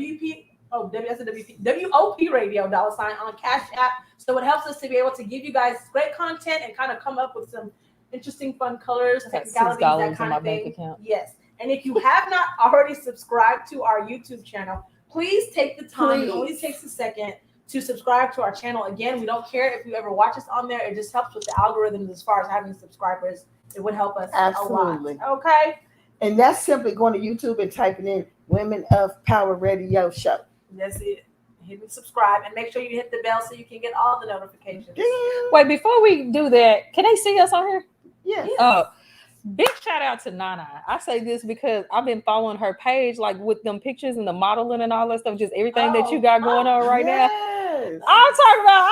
S2: Radio $ on Cash App. So it helps us to be able to give you guys great content and kind of come up with some interesting, fun colors, technicalities, that kind of thing. Yes. And if you have not already subscribed to our YouTube channel, please take the time. It only takes a second to subscribe to our channel. Again, we don't care if you ever watch us on there. It just helps with the algorithms as far as having subscribers. It would help us
S3: Absolutely.
S2: a lot. Okay.
S3: And that's simply going to YouTube and typing in Women of Power Radio Show.
S2: That's it. Hit and subscribe and make sure you hit the bell so you can get all the notifications.
S1: Wait, before we do that, can they see us on here?
S3: Yeah.
S1: Oh, big shout out to Nana. I say this because I've been following her page, like with them pictures and the modeling and all that stuff, just everything that you got going on right now. I'm talking about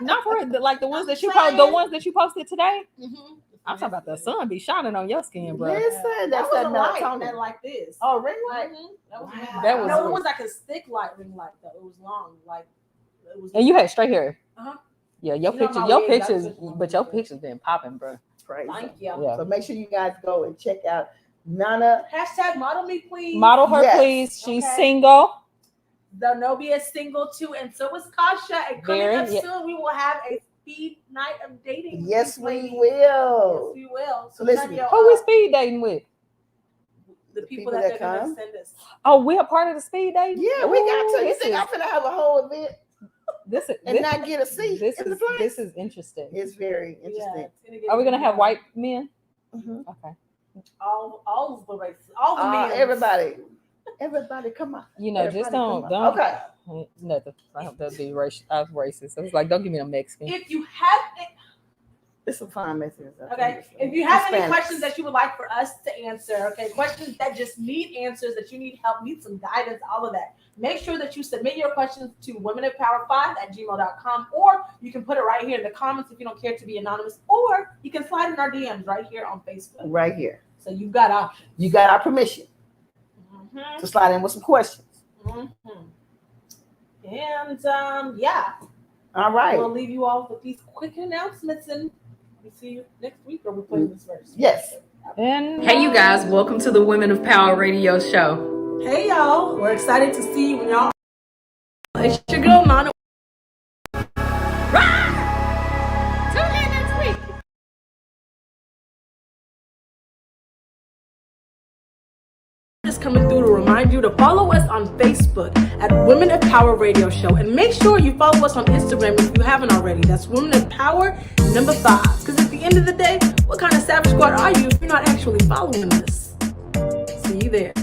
S1: not for like the ones that you posted today.
S2: Mm-hmm.
S1: I'm talking about the sun be shining on your skin, bro.
S3: Listen,
S2: that was a light that like this.
S3: Oh, ring light.
S2: Mm-hmm.
S1: That was
S2: no, it was like a stick light ring light though. It was long, like it was.
S1: And you had straight hair.
S2: Uh-huh.
S1: Yeah, your pictures been popping, bro.
S3: Crazy.
S2: Thank you.
S3: Yeah. So make sure you guys go and check out Nana.
S2: # model me, please.
S1: Model her, please. She's single.
S2: The Nobia is single too, and so is Kasha. And coming up soon, we will have a speed night of dating.
S3: Yes, we will.
S2: Yes, we will.
S3: So listen,
S1: who we speed dating with?
S2: The people that they're going to send us.
S1: Oh, we're part of the speed dating?
S3: Yeah, we got to. You think I'm going to have a whole event? Not get a seat.
S1: This is interesting.
S3: It's very interesting.
S1: Yeah, are we gonna have white men?
S3: Mm-hmm.
S1: Okay.
S2: All the races, all the men.
S3: Everybody, come on.
S1: You know, just don't.
S3: Okay.
S1: Nothing. I hope that'd be racist. I was racist. So it's like, don't give me a Mexican.
S2: If you have.
S3: It's some fine messages.
S2: Okay. If you have any questions that you would like for us to answer, okay, questions that just need answers, that you need help, need some guidance, all of that, make sure that you submit your questions to womenofpower5@gmail.com, or you can put it right here in the comments if you don't care to be anonymous, or you can slide in our DMs right here on Facebook.
S3: Right here.
S2: So you've got options.
S3: You got our permission to slide in with some questions.
S2: Mm-hmm. And yeah.
S3: All right.
S2: We'll leave you all with these quick announcements, and we see you next week, or we're playing this first.
S3: Yes.
S1: And hey, you guys, welcome to the Women of Power Radio Show.
S2: Hey, y'all. We're excited to see you when y'all. It's your girl, Nana.
S1: Tune in next week.
S2: Just coming through to remind you to follow us on Facebook at Women of Power Radio Show, and make sure you follow us on Instagram if you haven't already. That's Women of Power 5. Because at the end of the day, what kind of Savage Squad are you if you're not actually following us? See you there.